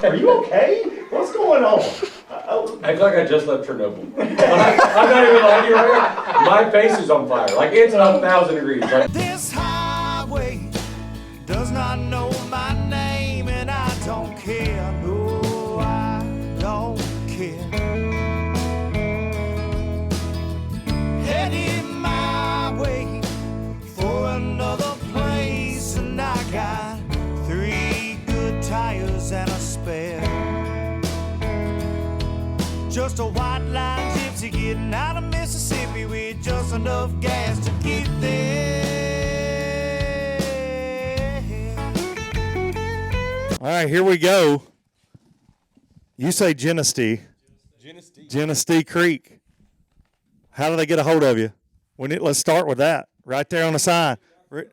Are you okay? What's going on? I feel like I just left Chernobyl. I'm not even lying to you right now. My face is on fire. Like, it's 1,000 degrees. Like, this highway does not know my name, and I don't care. No, I don't care. Heading my way for another place, and I got 3 good tires and a spare. Just a white line gypsy getting out of Mississippi with just enough gas to get there. All right, here we go. You say Generostee. Generostee Creek. How do they get a hold of you? Let's start with that. Right there on the sign. This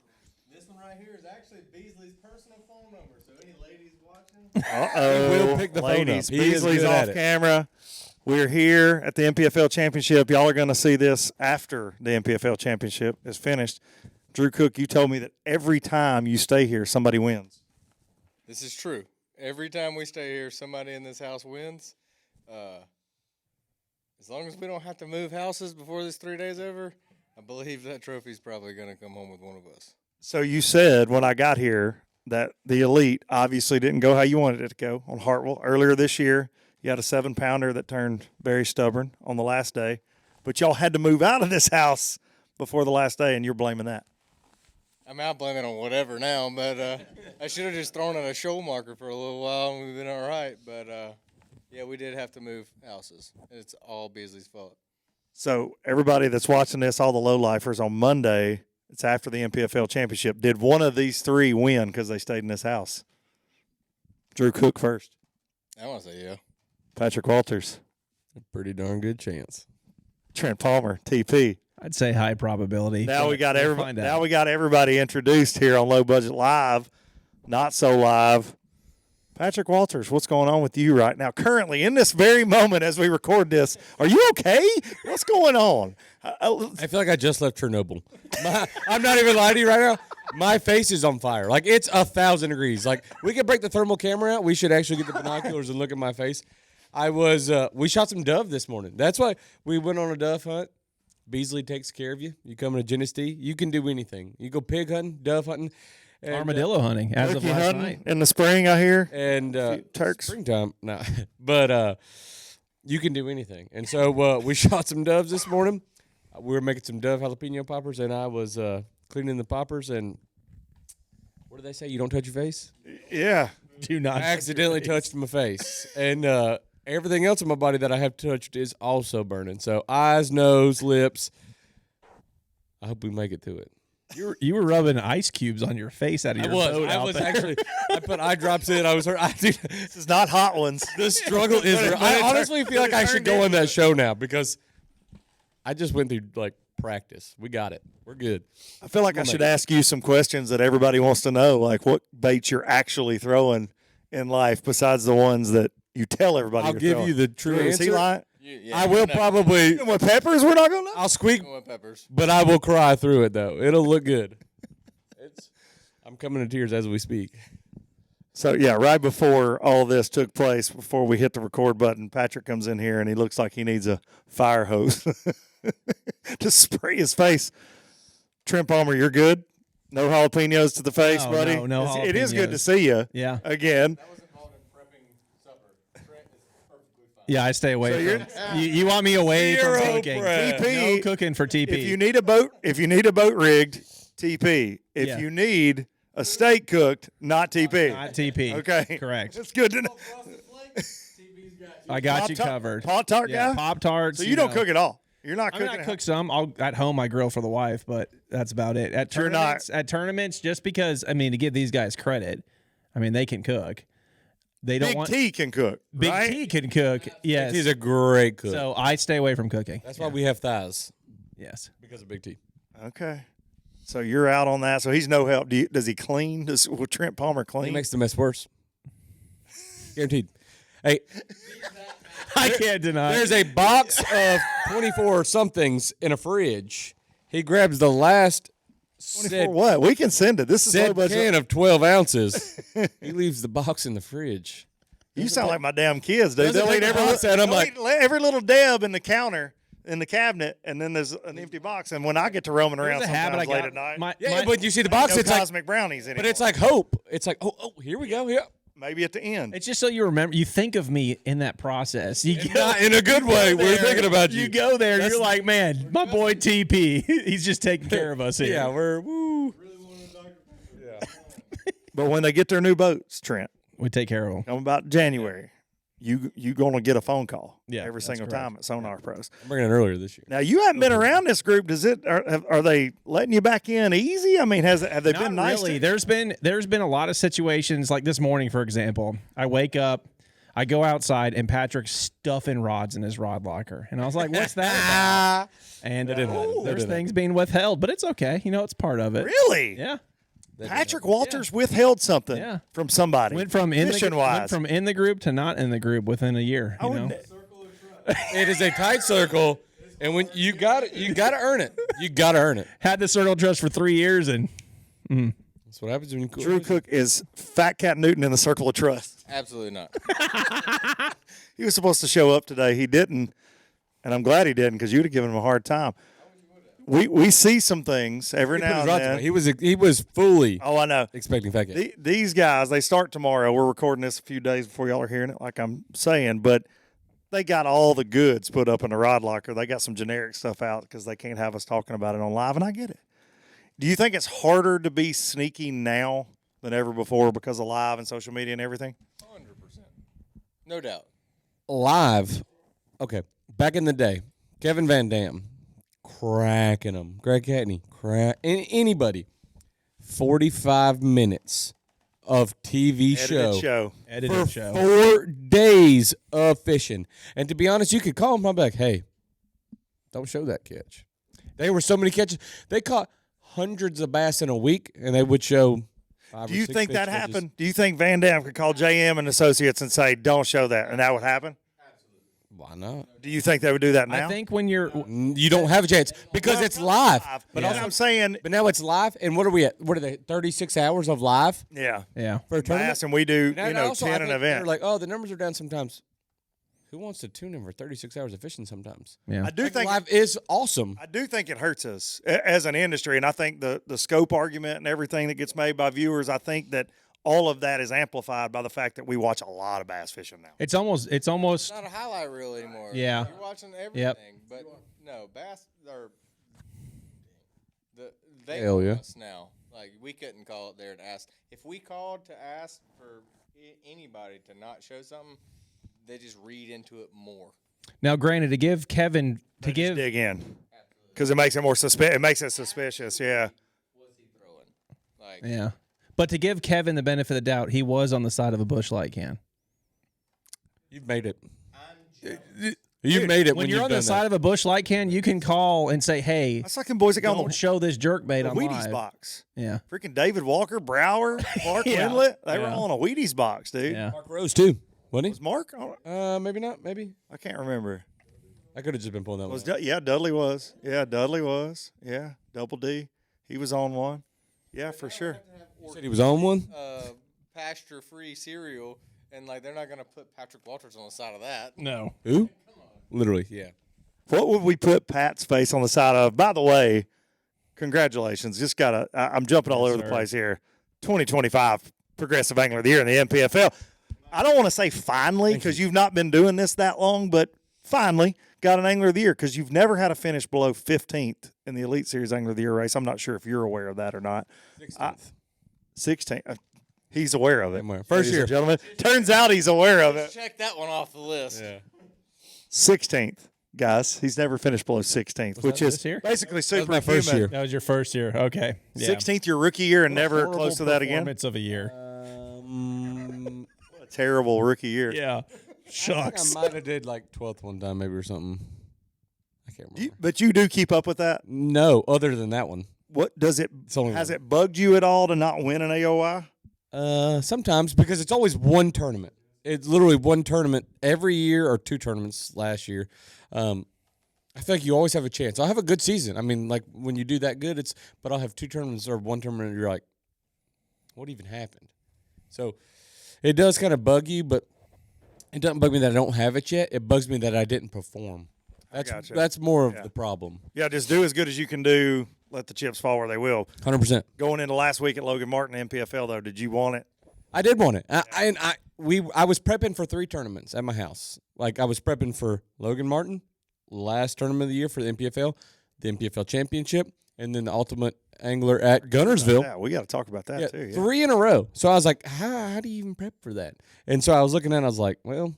one right here is actually Beasley's personal phone number, so any ladies watching, Uh-oh. He will pick the phone Ladies, up. He is Beasley's good off at it. camera. We're here at the NPFL Championship. Y'all are going to see this after the NPFL Championship is finished. Drew Cook, you told me that every time you stay here, somebody wins. this is true. Every time we stay here, somebody in this house wins. As long as we don't have to move houses before this 3 days over, I believe that trophy's probably going to come home with one of us. So you said when I got here that the Elite obviously didn't go how you wanted it to go on Hartwell. Earlier this year, you had a 7-pounder that turned very stubborn on the last day. But y'all had to move out of this house before the last day, and you're blaming that. I mean, I blame it on whatever now, but I should have just thrown in a show marker for a little while and we've been all right. But, yeah, we did have to move houses. It's all Beasley's fault. So everybody that's watching this, all the low-lifers, on Monday, it's after the NPFL Championship, did one of these 3 win because they stayed in this house? Drew Cook first. I want to say yeah. Patrick Walters. A pretty darn good chance. Trent Palmer, TP. I'd say high probability. Now we got We'll everybody. find out. Now we got everybody introduced here on Low Budget Live, not so live. Patrick Walters, what's going on with you right now? Currently, in this very moment as we record this, are you okay? What's going on? I feel like I just left Chernobyl. I'm not even lying to you right now. My face is on fire. Like, it's 1,000 degrees. Like, we could break the thermal camera out. We should actually get the binoculars and look at my face. We shot some dove this morning. That's why we went on a dove hunt. Beasley takes care of you. You come to Generostee, you can do anything. You go pig hunting, dove hunting. And, Armadillo hunting as of Turkey last hunting night. in the spring, I hear. And Turks. springtime, no. But you can do anything. And so we shot some doves this morning. We were making some dove jalapeno poppers, and I was cleaning the poppers. And what do they say? You don't touch your face? Yeah. Do not. I accidentally touched my face. And everything else in my body that I have touched is also burning. So eyes, nose, lips. I hope we make it to it. You were rubbing ice cubes on your face out of your boat out there. Actually. I put eye drops in. I was hurt. This is not hot ones. The struggle is real. I honestly feel like I should go on that show now because I just went through like practice. We got it. We're good. I feel like I should ask you some questions that everybody wants to know, like what baits you're actually throwing in life besides the ones that you tell everybody I'll you're give throwing. you the true Is he answer. lying? Yeah, I will probably. Even with peppers, we're not going to know? I'll squeak, With peppers. but I will cry through it though. It'll look good. I'm coming to tears as we speak. So, yeah, right before all this took place, before we hit the record button, Patrick comes in here and he looks like he needs a fire hose to spray his face. Trent Palmer, you're good? No jalapenos to the face, No, buddy? no It is good to jalapenos. see you Yeah. again. That was involved in prepping supper. Trent is perfectly fine. Yeah, I stay away So from. You want me away Zero from cooking? prep. TP. No cooking for TP. If you need a boat rigged, TP. If Yeah. you need a steak cooked, not TP. Not TP. Okay. Correct. That's good to know. I got you Pop-Tart- covered. Pop-Tart Yeah, guy? Pop tarts. So you don't cook at all. You're not I cooking. mean, I at cook some. At home I grill for the wife, but that's about it. At You're not- tournaments, just because to give these guys credit, they can cook. They don't Big want T can cook. Big right? T can cook. Yes. He's a great cook. So I stay away from cooking. That's why we have thighs Yes. because of Big T. Okay. So you're out on that. So he's no help. Does he clean? Will Trent Palmer He clean? makes the mess worse. Guaranteed. Hey, I can't deny. there's a box of 24 somethings in a fridge. He grabs the last 24 said, what? We can send it. This is low said budget. can of 12 ounces. He leaves the box in the fridge. You sound like my damn kids, dude. Doesn't They'll eat take every, a box, and I'm they'll like- eat every little dab in the counter, in the cabinet, and then there's an empty box. And when I get to roaming around There's a habit I sometimes late got. at night, Yeah, My- but you see the box, no it's like, cosmic brownies anymore. but it's like hope. It's like, oh, here we go. Yeah. maybe at the end. It's just so you remember. You think of me in that process. You go, Not in a good way. We're there, thinking about you. You go there. You're like, man, my boy TP. He's just taking care of us here. Yeah, we're woo. But when they get their new boats, Trent, We take care of them. come about January, you gonna get a phone call Yeah, every that's single correct. time at Sonar Pros. I'm bringing it earlier this year. Now you haven't been around this group. Does it? Are they letting you back in easy? I mean, have they Not been nice? really. To, There's been a lot of situations like this morning, for example. I wake up, I go outside, and Patrick's stuffing rods in his rod locker, and I was like, "What's that about?" And there's things being withheld, but it's okay. You know, it's part of it. really? Yeah. Patrick Walters withheld something Yeah. from somebody. Went from in fishing wise. the group to not in the group within a year. You know? It is a tight circle, and when you got to earn it. You got to earn it. Had the circle trust for 3 years, and That's what happens when you Drew Cook is Fat Cat Newton in the circle of trust. Absolutely not. He was supposed to show up today. He didn't, and I'm glad he didn't because you'd have given him a hard time. We see some things every now and then. He was fully Oh, I know. expecting fat cat. These guys, they start tomorrow. We're recording this a few days before y'all are hearing it, like I'm saying, but they got all the goods put up in the rod locker. They got some generic stuff out because they can't have us talking about it on live, and I get it. Do you think it's harder to be sneaky now than ever before because of live and social media and everything? 100%. No doubt. Live. Okay. Back in the day, Kevin Van Dam cracking them. Greg Catney, anybody. 45 minutes of TV Edited show. edited for show. 4 days of fishing. And to be honest, you could call them. I'm like, hey, don't show that catch. There were so many catches. They caught hundreds of bass in a week, and they would show 5 Do or you 6 think fish that catches. happened? Do you think Van Dam could call JM and Associates and say, don't show that, and that would happen? Why not? Do you think they would do that now? I think when you're You don't have a chance because it's live. But also I'm saying, But now it's live, and what are we at? What are they? 36 hours of live yeah, yeah. for a tournament? bass, and we do, And also, 10 I an think event. they're like, oh, the numbers are down sometimes. Who wants to tune in for 36 hours of fishing sometimes? Yeah. I do think Live is awesome. I do think it hurts us as an industry, and I think the scope argument and everything that gets made by viewers, I think that all of that is amplified by the fact that we watch a lot of bass fishing now. It's almost It's not a highlight reel anymore. Yeah. You're watching everything. But no, bass are they Hell call yeah. us now. Like we couldn't call it there and ask. If we called to ask for anybody to not show something, they just read into it more. now. Granted, to give Kevin They just dig in because it makes it more it makes it suspicious. Yeah, What's he throwing? Like yeah, but to give Kevin the benefit of the doubt, he was on the side of a bush light can. You've made it. You've made it When when you're you've on the done side that. of a bush light can, you can call and say, "Hey, that's like them boys that got on don't show this jerk bait the on Wheaties live." box. Yeah, Freaking David Walker, Brower, Clark Yeah. Windlet, they were Yeah. all on a Wheaties box, dude. yeah. Mark Rose too, wasn't Was Mark? I he? Maybe not. Maybe I can't remember. I could have just been pulling that Was one. yeah, Dudley was. Yeah, Dudley was. Yeah, Double D. He was on one. Yeah, for sure. You said he was on one. pasture-free cereal, and like they're not gonna put Patrick Walters on the side of that. No, Who? Literally, yeah. What would we put Pat's face on the side of? By the way, congratulations. Just I'm jumping all over the place here. 2025 Progressive Angler of the Year in the NPFL. I don't want to say finally because you've not been doing this that long, but finally got an Angler of the Year because you've never had a finish below 15th in the Elite Series Angler of the Year race. I'm not sure if you're aware of that or not. 16th. 16th. He's aware of it. I'm aware. First Ladies year. and gentlemen. Turns out he's aware of it. Check that one off the list. Yeah. 16th, guys. He's never finished below 16th, which that is this year? basically That was my first superhuman. year. that was your first year. Okay, yeah. 16th your rookie year and never Horrible close to that again. performance of a year. What a terrible rookie year. Yeah, I think shucks. I might have did like 12th one time, maybe or something. I can't remember. But you do keep up with that. No, other than that one. What does it? only Has one. it bugged you at all to not win an AOI? Sometimes because it's always one tournament. It's literally one tournament every year or 2 tournaments last year. I feel like you always have a chance. I'll have a good season. I mean, like when you do that good, but I'll have 2 tournaments or one tournament and you're like, what even happened? So it does kind of bug you, but It doesn't bug me that I don't have it yet. It bugs me that I didn't perform. gotcha. That's more of the problem. Yeah, just do as good as you can do. Let the chips fall where they will. 100%. Going into last week at Logan Martin NPFL, though, did you want it? I did want it. I was prepping for 3 tournaments at my house. Like I was prepping for Logan Martin, last tournament of the year for the NPFL Championship, and then the Ultimate Angler at Gunnersville. Yeah, we got to talk about that too. Yeah. 3 in a row. So I was like, how do you even prep for that? And so I was looking at it, I was like, well,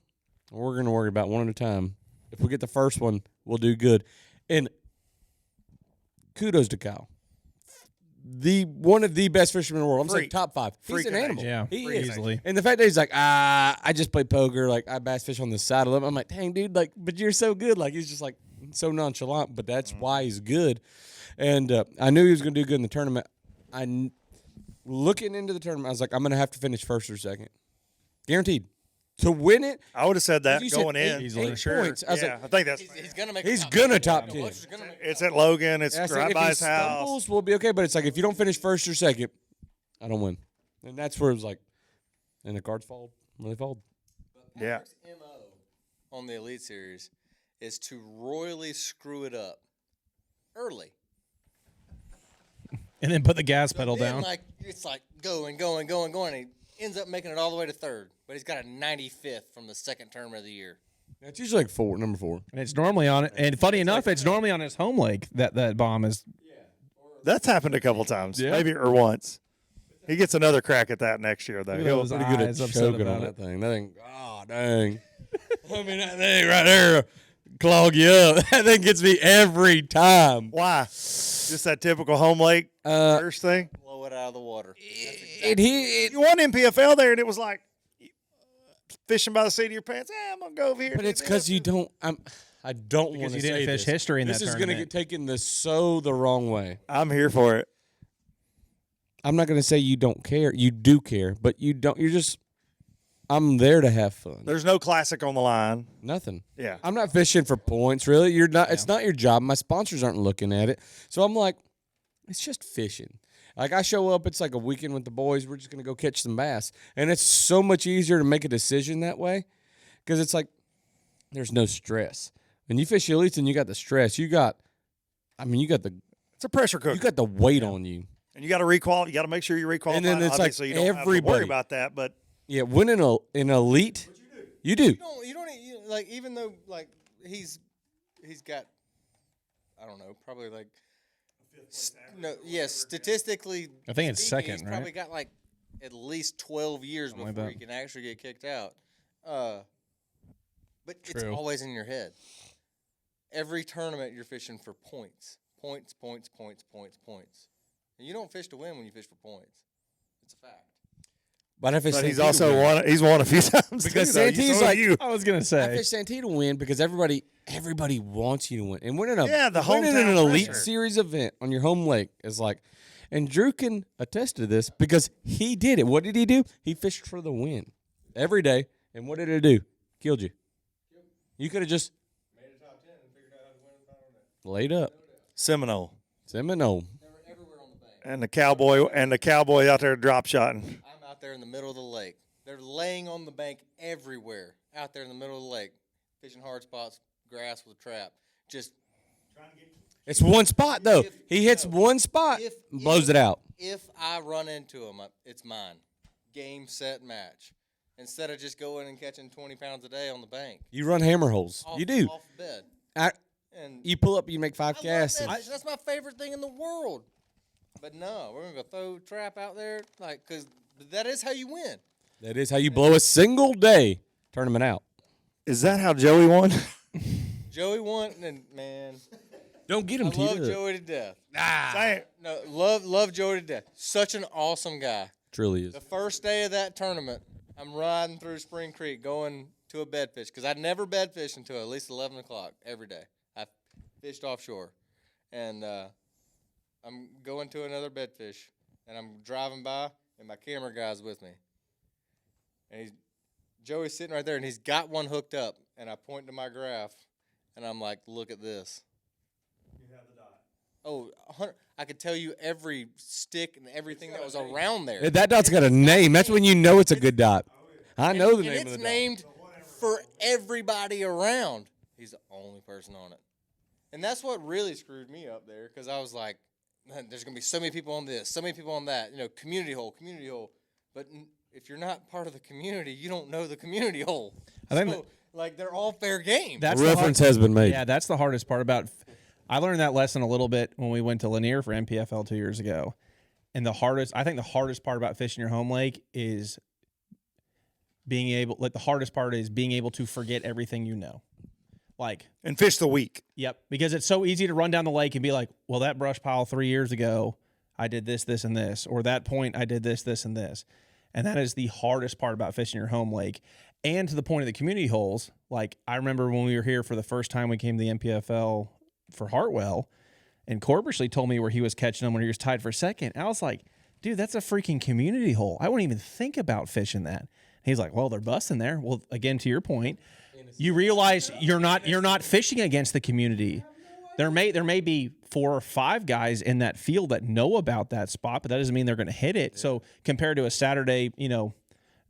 we're going to worry about one at a time. If we get the first one, we'll do good. And kudos to Kyle. One of the best fishermen in the world. I'm saying top 5. He's an animal. Yeah, he is. easily. And the fact that he's like, I just play poker. Like, I bass fish on the side of them. I'm like, dang, dude, like, but you're so good. Like, he's just like so nonchalant, but that's why he's good. And I knew he was going to do good in the tournament. Looking into the tournament, I was like, I'm going to have to finish first or second. Guaranteed. To win it, I would have said that you going said in. eight Sure. points. I was yeah, like, I think that's. He's gonna make. he's going to top 10. It's at Logan. It's I said, right if by he his house. stumbles, we'll be okay. But it's like, if you don't finish first or second, I don't win. And that's where it was like, and the cards fall when they fall. Yeah. Patrick's MO on the Elite Series is to royally screw it up early. And then put the gas pedal Then, down. like it's like going. And he ends up making it all the way to 3rd, but he's got a 95th from the 2nd tournament of the year. It's usually like number 4. And it's normally on it. And funny enough, it's normally on his home lake that bomb is. That's happened a couple times, Yeah. maybe or once. He gets another crack at that next year, though. Look at He'll, those Pretty good at eyes upset choking about on it. that thing. That thing, oh, dang. I mean, that thing right there clog you up. That thing gets me every time. why? Just that typical home lake first thing. Blow it out of the water. You won NPFL there, and it was like fishing by the seat of your pants. I'm gonna go over here. But it's because you don't. I don't want to you say didn't fish this. history in this that is going to tournament. get taken the wrong way. I'm here for it. I'm not going to say you don't care. You do care, but you don't. You're just. I'm there to have fun. There's no classic on the line. Nothing. Yeah. I'm not fishing for points, really. You're not. It's not your job. My sponsors aren't looking at it, so I'm like, it's just fishing. Like I show up, it's like a weekend with the boys. We're just gonna go catch some bass, and it's so much easier to make a decision that way, because it's like there's no stress. When you fish elites and you got the stress, you got the It's a pressure cooker. you got the weight on you. And you got to requal. You got to make sure you requalify. And then it's like Obviously, you don't have to everybody. worry about that. But Yeah, winning an elite, you do. You don't like, even though like he's got, I don't know, probably like statistically I think it's speaking, second, he's right? probably got like at least 12 years Something like before that. he can actually get kicked out. But it's True. always in your head. Every tournament you're fishing for points. And you don't fish to win when you fish for points. It's a fact. But I fish he's Santee to also win. won. He's won a few times Because too, though. Santee's So have like- you. I was gonna I say. fish Santee to win because everybody wants you to win. And winning the winning hometown an elite pressure. series event on your home lake is like, and Drew can attest to this because he did it. What did he do? He fished for the win every day. And what did it do? Killed you. You could have just made a top 10 and figured out how to win the final day. Laid up. Seminole Seminole. Everywhere on the bank. and the cowboy out there drop shotting. I'm out there in the middle of the lake. They're laying on the bank everywhere out there in the middle of the lake, fishing hard spots, grass with a trap. Just It's one spot though. He hits one spot, and blows it out. if I run into him, it's mine. Game, set, match. Instead of just going and catching 20 pounds a day on the bank. You run hammer holes. Off, You do. Off bed. And You pull up, you make 5 I love casts. that fish. That's my favorite thing in the world. But no, we're going to go throw a trap out there, like, because that is how you win. That is how you blow a single day tournament out. Is that how Joey won? Joey won, and man, Don't get him I teed love up. Joey to death. Dang. No, love Joey to death. Such an awesome guy. Truly is. The first day of that tournament, I'm riding through Spring Creek going to a bed fish because I'd never bed fish until at least 11 o'clock every day. I fished offshore. And I'm going to another bed fish, and I'm driving by, and my camera guy's with me. And Joey's sitting right there, and he's got one hooked up, and I point to my graph, and I'm like, look at this. Oh, 100, I could tell you every stick and everything that was around there. That dot's got a name. That's when you know it's a good dot. I know the name of It's the dot. named for everybody around. He's the only person on it. And that's what really screwed me up there, because I was like, man, there's going to be so many people on this, so many people on that, community hole. But if you're not part of the community, you don't know the community hole. I think so, they're all fair game. The reference has been made. Yeah, that's the hardest part about. I learned that lesson a little bit when we went to Lanier for NPFL 2 years ago. And the hardest part about fishing your home lake is being able to forget everything you know. And fish the week. Yep, because it's so easy to run down the lake and be like, well, that brush pile 3 years ago, I did this, this, and this. Or that point, I did this, this, and this. And that is the hardest part about fishing your home lake. And to the point of the community holes, I remember when we were here for the first time we came to the NPFL for Hartwell, and Corbershley told me where he was catching them when he was tied for second. And I was like, dude, that's a freaking community hole. I wouldn't even think about fishing that. And he's like, well, they're busting there. Well, again, to your point, you realize you're not fishing against the community. There may be 4 or 5 guys in that field that know about that spot, but that doesn't mean they're going to hit it. So compared to a Saturday,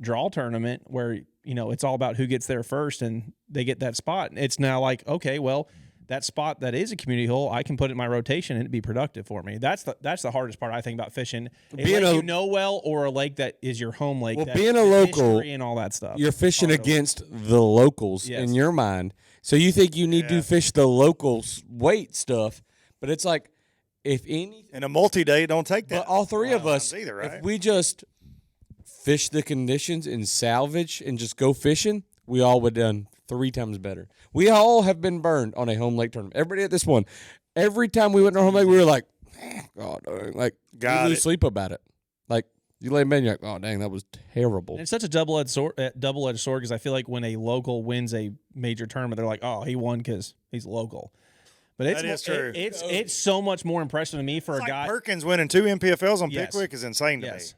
draw tournament where, it's all about who gets there first and they get that spot. It's now like, okay, well, that spot that is a community hole, I can put it in my rotation and it'd be productive for me. That's the hardest part, I think, about fishing. A lake you know well, or a lake that is your home lake. Well, being a local and all that stuff. You're fishing against the locals in your mind. So you think you need to fish the locals' weight stuff, but it's like, if any in a multi-day, don't take that. But all 3 of us, either, right? if we just fish the conditions and salvage and just go fishing, we all would have done 3 times better. We all have been burned on a home lake tournament. Everybody at this one, every time we went to our home lake, we were like, God, we lose sleep about it. You lay in bed and you're like, oh, dang, that was terrible. And it's such a double-edged sword because I feel like when a local wins a major tournament, they're like, oh, he won because he's local. But it's true. It's so much more impressive to me for a guy. Perkins winning 2 NPFLs on Yes. Pickwick is insane to Yes.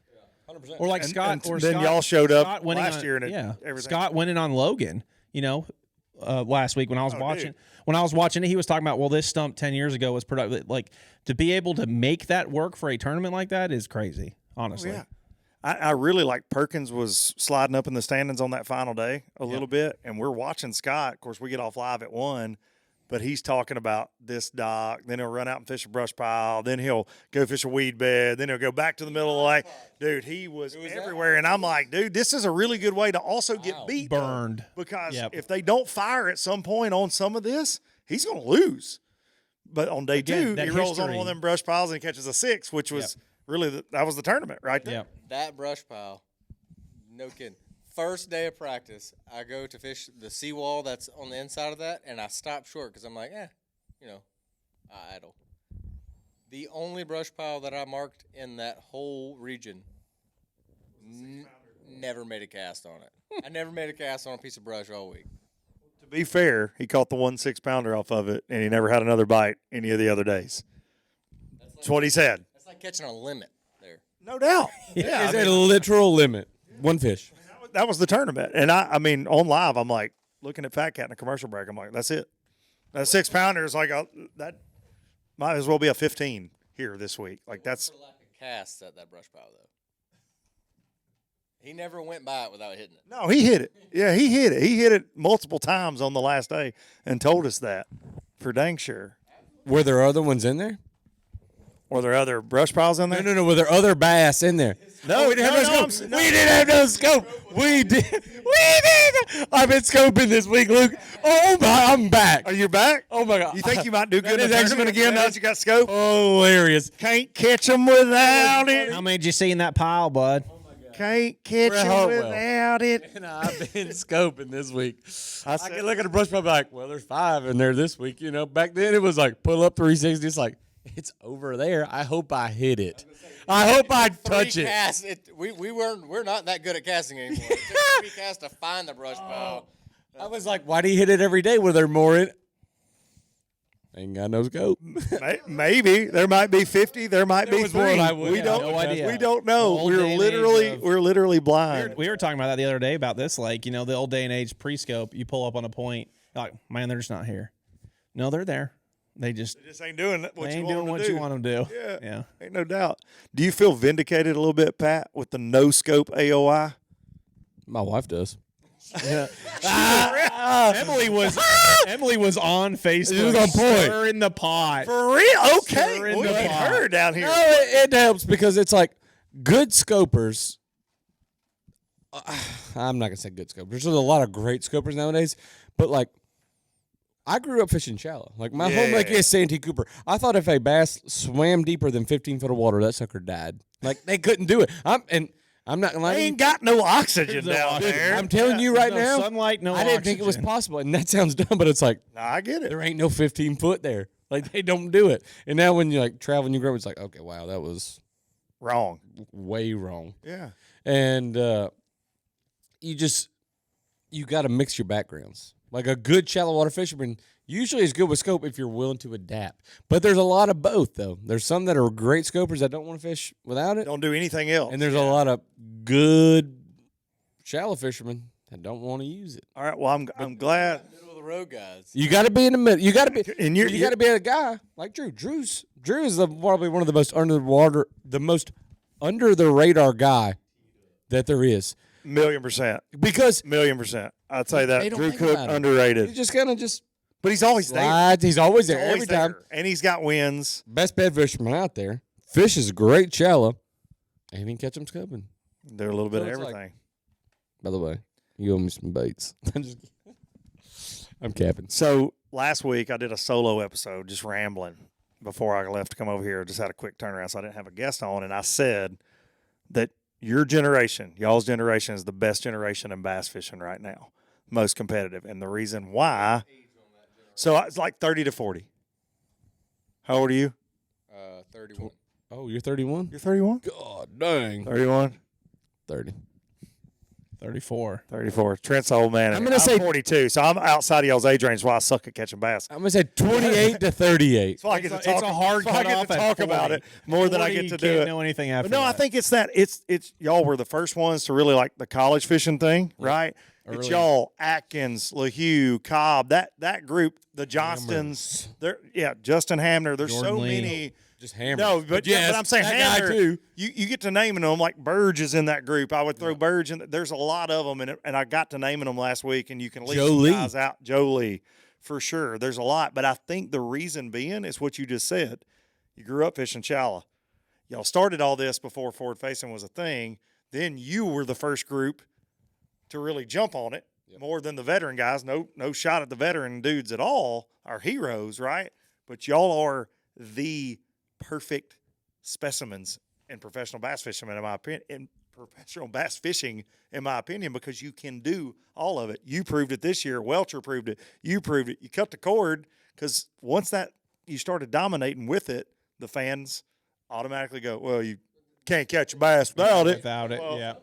me. 100%. Or like Scott. And or then Scott, y'all showed up Scott winning last on, year and everything. Scott winning on Logan. Last week when I was watching. Dude. When I was watching it, he was talking about, well, this stump 10 years ago was productive. To be able to make that work for a tournament like that is crazy. Honestly. Yeah. I really like Perkins was sliding up in the standings on that final day a little bit, and we're watching Scott. Of course, we get off live at 1, but he's talking about this dock. Then he'll run out and fish a brush pile. Then he'll go fish a weed bed. Then he'll go back to the middle of the lake. Dude, he was everywhere, and I'm like, dude, this is a really good way to also get beat. Burned. Because if they don't fire at some point on some of this, he's going to lose. But on day 2, he rolls on one of them brush piles and he catches a 6, which was really that was the tournament right there. Yep. That brush pile, no kidding. First day of practice, I go to fish the seawall that's on the inside of that, and I stop short because I'm like, I idle. The only brush pile that I marked in that whole region never made a cast on it. I never made a cast on a piece of brush all week. To be fair, he caught the 1 6-pounder off of it, and he never had another bite any of the other days. That's what he said. That's like catching a limit there. No doubt. Yeah, It's a literal limit. 1 fish. that was the tournament. And I mean, on live, I'm like looking at Fat Cat in a commercial break. I'm like, that's it. That 6-pounder is like that might as well be a 15 here this week. Like that's For lack of casts at that brush pile though. He never went by it without hitting it. no, he hit it. Yeah, he hit it. He hit it multiple times on the last day and told us that for dang sure. Were there other ones in there? Were there other brush piles in there? No. Were there other bass in there? No, we didn't have no no, scope. no. We didn't have no scope. We did. I've been scoping this week, Luke. Oh my, I'm back. Are you back? Oh my God. You think you might do good That in the is tournament actually- again now that you got scope? Oh, hilarious. Can't catch them without it. How many did you see in that pile, bud? Can't catch Brett them Hartwell. without it. And I've been scoping this week. I said- can look at the brush pile like, well, there's 5 in there this week. Back then it was like pull up 360. It's like, it's over there. I hope I hit it. I hope I touch it. Casts, we're not that good at casting anymore. It took 3 casts to find the brush pile. I was like, why do you hit it every day? Were there more in it? Ain't got no scope. Maybe there might be 50. There might There be was 3. one I would We have don't. no idea. We don't know. Old day and We're literally blind. We were talking about that the other day about this, the old day and age pre-scope. You pull up on a point, you're like, man, they're just not here. No, they're there. They just ain't doing what they you ain't want doing them what to do. you want them to do. Yeah. Ain't no doubt. Do you feel vindicated a little bit, Pat, with the no scope AOI? My wife does. Emily was on Facebook. She was on point. Stirring the pot. For real? Okay. Stirring We the need pot. her down here. No, it helps because it's like good scopers. I'm not gonna say good scopers. There's a lot of great scopers nowadays, but like I grew up fishing shallow. Like my home lake is Santee Cooper. I thought if a bass swam deeper than 15 foot of water, that sucker died. Like they couldn't do it. I'm not gonna lie. They ain't got no oxygen down Dude, there. I'm telling you right no now, sunlight, no I didn't think it was oxygen. possible, and that sounds dumb, but it's like Nah, I get it. there ain't no 15 foot there. Like they don't do it. And now when you like travel and you grow, it's like okay, wow, that was Wrong. way wrong. Yeah. And you got to mix your backgrounds. Like a good shallow water fisherman usually is good with scope if you're willing to adapt. But there's a lot of both though. There's some that are great scopers that don't want to fish without it, Don't do anything else. and there's a lot of good shallow fishermen that don't want to use it. All right. Well, I'm glad. Middle of the road guys. You got to be in the middle. You got to be, And you got to be a guy like Drew. Drew is probably one of the most under the radar guy that there is. 1,000,000%. Because 1,000,000%. I'd say They that. don't Drew think Cook about it. underrated. he just kind of just But he's always there. slides. He's always there Always every time. there. And he's got wins. Best bed fisherman out there. Fish is great shallow, and he can catch them scoping. Do a little bit So of it's like- everything. By the way, you owe me some baits. I'm capping. So last week I did a solo episode, just rambling before I left to come over here. Just had a quick turnaround, so I didn't have a guest on. And I said that your generation, y'all's generation, is the best generation in bass fishing right now, most competitive. And the reason why, so it's like 30 to 40. How old are you? 31. Oh, you're 31? You're 31? God dang. 31? 30. 34. 34. Trent's the old man. I'm gonna say 42, so I'm outside of y'all's age range. That's why I suck at catching bass. I'm going to say 28 to 38. So I get to It's talk. a hard so I get cutoff to at talk about 40. it more than I 40, get to you do can't it. know anything after But no, I that. think it's that it's y'all were the first ones to really like the college fishing thing, right? It's Early. y'all, Atkins, LaHue, Cobb, that group, the Johnstons, Justin Hamner. There's Jordan so Lee. many. Just hammer. No, but yes, but I'm saying that Hamner, guy too. You get to naming them like Burge is in that group. I would throw Burge in. There's a lot of them, and I got to naming them last week, and you can leave Joe some Lee. guys out. Joe Lee, for sure. There's a lot, but I think the reason being is what you just said. You grew up fishing shallow. Y'all started all this before forward facing was a thing. Then you were the first group to really jump on it more than the veteran guys. No shot at the veteran dudes at all. Our heroes, right? But y'all are the perfect specimens in professional bass fishing, in my opinion. In professional bass fishing, in my opinion, because you can do all of it. You proved it this year. Welcher proved it. You proved it. You cut the cord because once that you started dominating with it, the fans automatically go, "Well, you can't catch a bass without it." Without it, Well, yeah.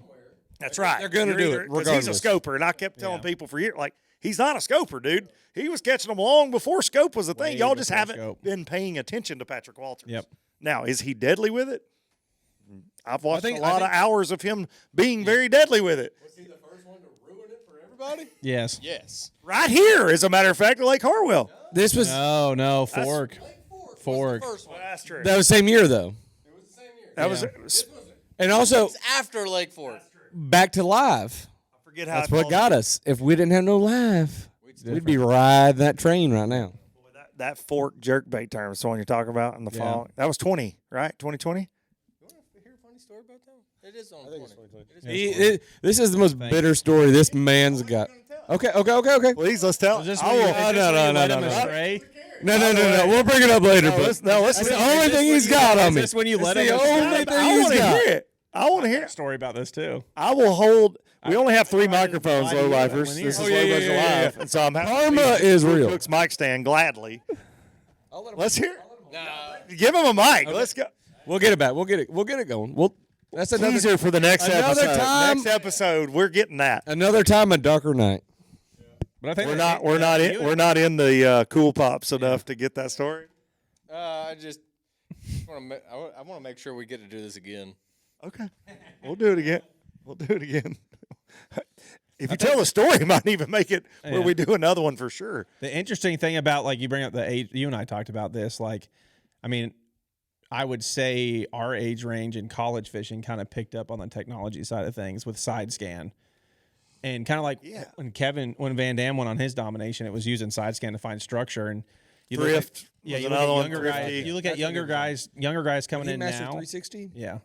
That's right. They're gonna do it because he's a regardless. scoper, and I kept telling people for years, like, he's not a scoper, dude. He was catching them long before scope was a thing. Way Y'all just before haven't scope. been paying attention to Patrick Walters. Yep. Now, is he deadly with it? I've watched think- a lot of hours of him being very deadly with it. Was he the first one to ruin it for everybody? Yes. Yes. Right here, as a matter of fact, at Lake Hartwell. This was No, Fork. Fork. Was the first one. That's true. that was same year though. It was the same year. That was. And also It's after Lake Fork. back to live. I forget how That's I what called got us. If we didn't have no live, we'd be riding that train right now. that fork jerkbait term. Is the one you're talking about in the fall. That was 20, right? 2020. You want to hear a funny story about that? It is on 20. This is the most bitter story this man's got. Okay. Please, let's tell. Is this I when you- will- is this no, when you no, let no, him no. astray? No. We'll bring it up later. But let's that's the listen. only thing he's got on me. Is this when you It's let the him astray? only thing I he's want to got. hear it. I want to hear it. Story about this too. I will hold. We only have 3 why did- microphones, why do low you let lifers. one This is ear? low yeah, version yeah. live, and so I'm happy Karma to be is Drew real. Cook's mic stand gladly. Let's hear. it. Give him a mic. Let's go. We'll get it back. We'll get it going. That's another Teaser for the next another episode. time- Next episode, we're getting that. another time a darker night. But I think We're not in the cool pops enough to get that story. I just want to. I want to make sure we get to do this again. Okay, we'll do it again. If you tell the story, you might even make it where we do another one for sure. The interesting thing about, like, you bring up the age, you and I talked about this, like, I mean, I would say our age range in college fishing kind of picked up on the technology side of things with side scan. And kind of like when Van Dam went on his domination, it was using side scan to find structure. And you Thrift. you look another at one, younger guys. Thrifty. You look at younger guys coming He in mastered now. 360. Yeah.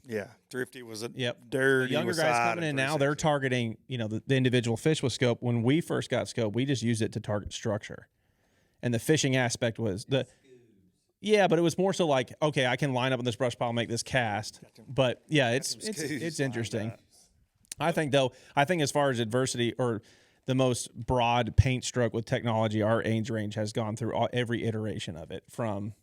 Yeah, Thrifty was a Yep. dirty. The younger with guys side coming in and now, they're 360. targeting, the individual fish with scope. When we first got scope, we just used it to target structure. And the fishing aspect was but it was more so like, okay, I can line up in this brush pile, make this cast. But yeah, it's interesting. I think as far as adversity or the most broad paint stroke with technology, our age range has gone through every iteration of it from,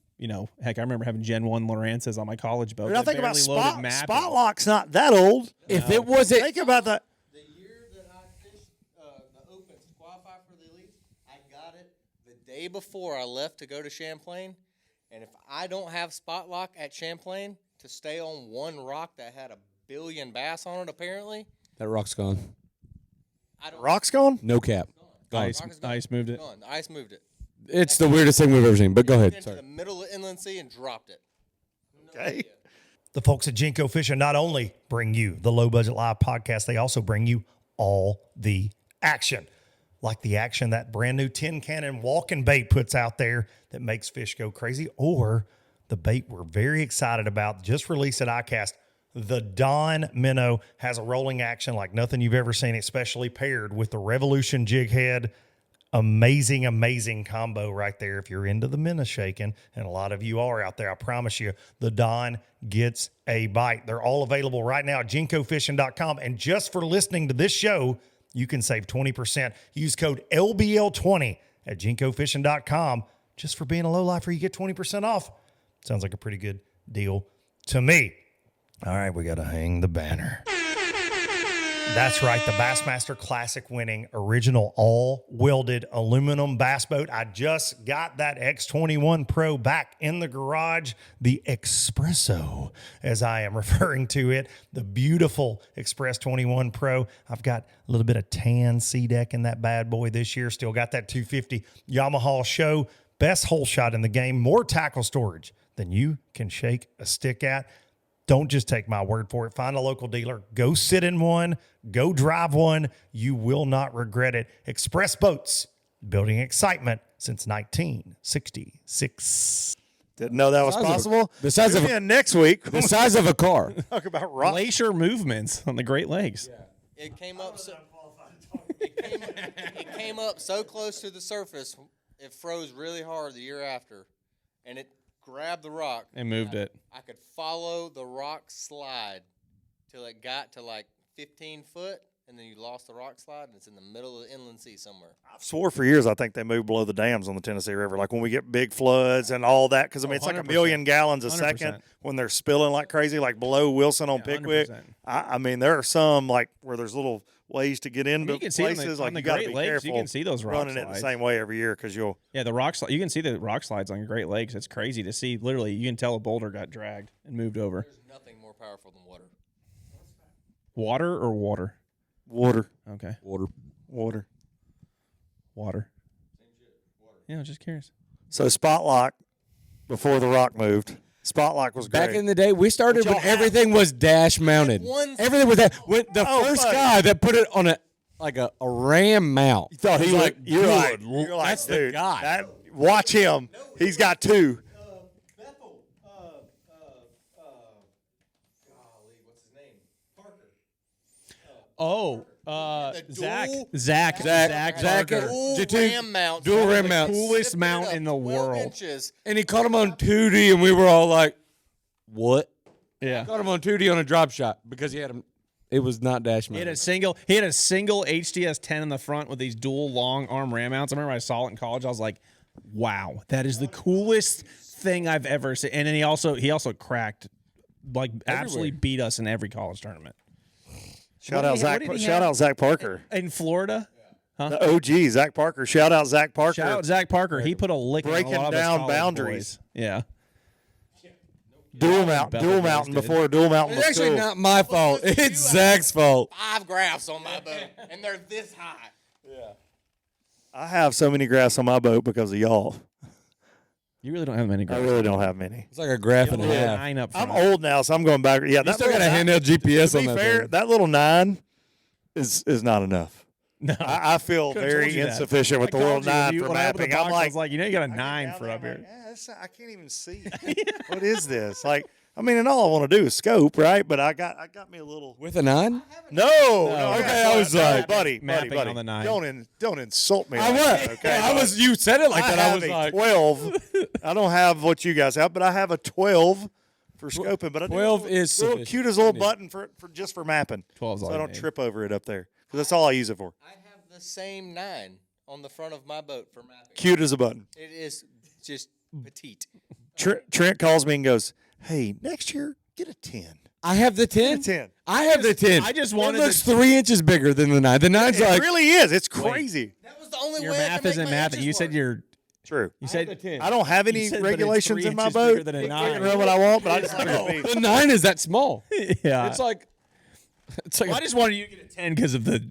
heck, I remember having Gen 1 Lawrence's on my college boat. Dude, I think about barely loaded spot mapping. lock's not that old. If it wasn't, Think about that. The year that I fished the Opens to qualify for the Elite, I got it the day before I left to go to Champlain. And if I don't have spot lock at Champlain to stay on one rock that had 1 billion bass on it, apparently, that rock's gone. Rock's gone? No cap. Ice moved it. gone. The ice moved it. It's the weirdest thing we've ever seen. But go ahead. Into the middle of Inland Sea and dropped it. Okay. The folks at Jinko Fishing not only bring you the Low Budget Live podcast, they also bring you all the action. Like the action that brand new tin cannon walking bait puts out there that makes fish go crazy, or the bait we're very excited about, just released at ICAST. The Don Minnow has a rolling action like nothing you've ever seen, especially paired with the Revolution jig head. Amazing, amazing combo right there. If you're into the minnow shaking, and a lot of you are out there, I promise you, the Don gets a bite. They're all available right now at jinkofishing.com. And just for listening to this show, you can save 20%. Use code LBL20 at jinkofishing.com. Just for being a low lifer, you get 20% off. Sounds like a pretty good deal to me. All right, we got to hang the banner. That's right, the Bassmaster Classic winning original all-welded aluminum bass boat. I just got that X21 Pro back in the garage, the Espresso, as I am referring to it, the beautiful Express 21 Pro. I've got a little bit of tan sea deck in that bad boy this year. Still got that 250 Yamaha Show. Best hole shot in the game, more tackle storage than you can shake a stick at. Don't just take my word for it. Find a local dealer. Go sit in one. Go drive one. You will not regret it. Express Boats, building excitement since 1966. Didn't know that was possible. The size of Tune in next week. the size of a car. Talk about rock. Glacier movements on the Great Lakes. It came up so it came up so close to the surface, it froze really hard the year after, and it grabbed the rock And moved it. I could follow the rock slide till it got to like 15 foot, and then you lost the rock slide, and it's in the middle of the inland sea somewhere. I've swore for years I think they move below the dams on the Tennessee River, like when we get big floods and all that, because I mean it's like 100%. 1 million gallons a 100%. second when they're spilling like crazy, like below Wilson on Pickwick. 100%. I mean there are some like where there's little ways to get into you can see places on like the you got to Great be Lakes, careful. you can see those rock running it the slides. same way every year because you'll. Yeah, the rock slide. You can see the rock slides on your Great Lakes. It's crazy to see. Literally, you can tell a boulder got dragged and moved over. There's nothing more powerful than water. Water or water? Water. Okay, Water. water. Yeah, I was just curious. So spot lock before the rock moved. Spot lock was great. Back in the day, we started But when y'all have- everything was dash mounted. One- Everything was that. When the Oh, first buddy. guy that put it on a ram mount, You thought he was was like, you're like, "Good, you're like, that's the dude, guy." watch him. He's got two. Bethel, golly, what's his name? Parker. Oh, The Zach Parker. Dual J2 ram mount. dual ram The mounts. Coolest Zipped it mount up in the 12 world. Inches. and he caught him on 2D, and we were all like, "What?" Yeah. Caught him on 2D on a drop shot because he had him. It was not dash He had mounted. a single HDS 10 in the front with these dual long arm ram mounts. I remember I saw it in college. I was like, "Wow, that is the coolest thing I've ever seen." And then he also cracked, like absolutely beat us in every college tournament Shout What out did he- what Zach. did he Shout have? out Zach Parker. in Florida. The OG Zach Parker. Shout out Zach Parker. Shout out Zach Parker. He put a lick on Breaking a lot of his down college boundaries. boys. Yeah. Dual Bethel mountain boys did. before dual mountain It's was actually cool. not my fault. It's Zach's fault. 5 graphs on my boat, and they're this high. I have so many graphs on my boat because of y'all. You really don't have many I guys. really don't have many. It's like a graph and a half. 9 up I'm front. old now, so I'm going back. Yeah, You that still got a little nine- handheld GPS To on be that fair, thing. that little 9 is not enough. No. I feel Could've very told you that. insufficient with I the World called you 9 when for when I opened the mapping. I'm box, I like, was like, you know, you got a I get 9 down for there, up I'm here. like, I can't even see. What is this? Like, I mean, and all I want to do is scope, right? But I got me a little. With a 9? No, okay, I was like, buddy, mapping on the 9. Don't insult me. I like was. that, okay, I was. You said it like that. I have was a like, 12. I don't have what you guys have, but I have a 12 for scoping. But I do 12 have is little sufficient. cutest little button for just for mapping. 12's all so I you don't need. trip over it up there because that's all I use it for. I have the same 9 on the front of my boat for mapping. Cute as a button. It is just petite. Trent calls me and goes, "Hey, next year get a 10." I have the 10. 10. I have the 10. I just it wanted looks to- 3 inches bigger than the 9. The 9's It like really is. It's crazy. That was the only Your way I math could make isn't my math. inches You said work. you're. True. You said I don't have any said, but it's regulations 3 in my inches boat. bigger than a It 9. can run what I want, but I just like it to be. the 9 is that small. yeah. It's like Well, I just wanted you to get a 10 because of the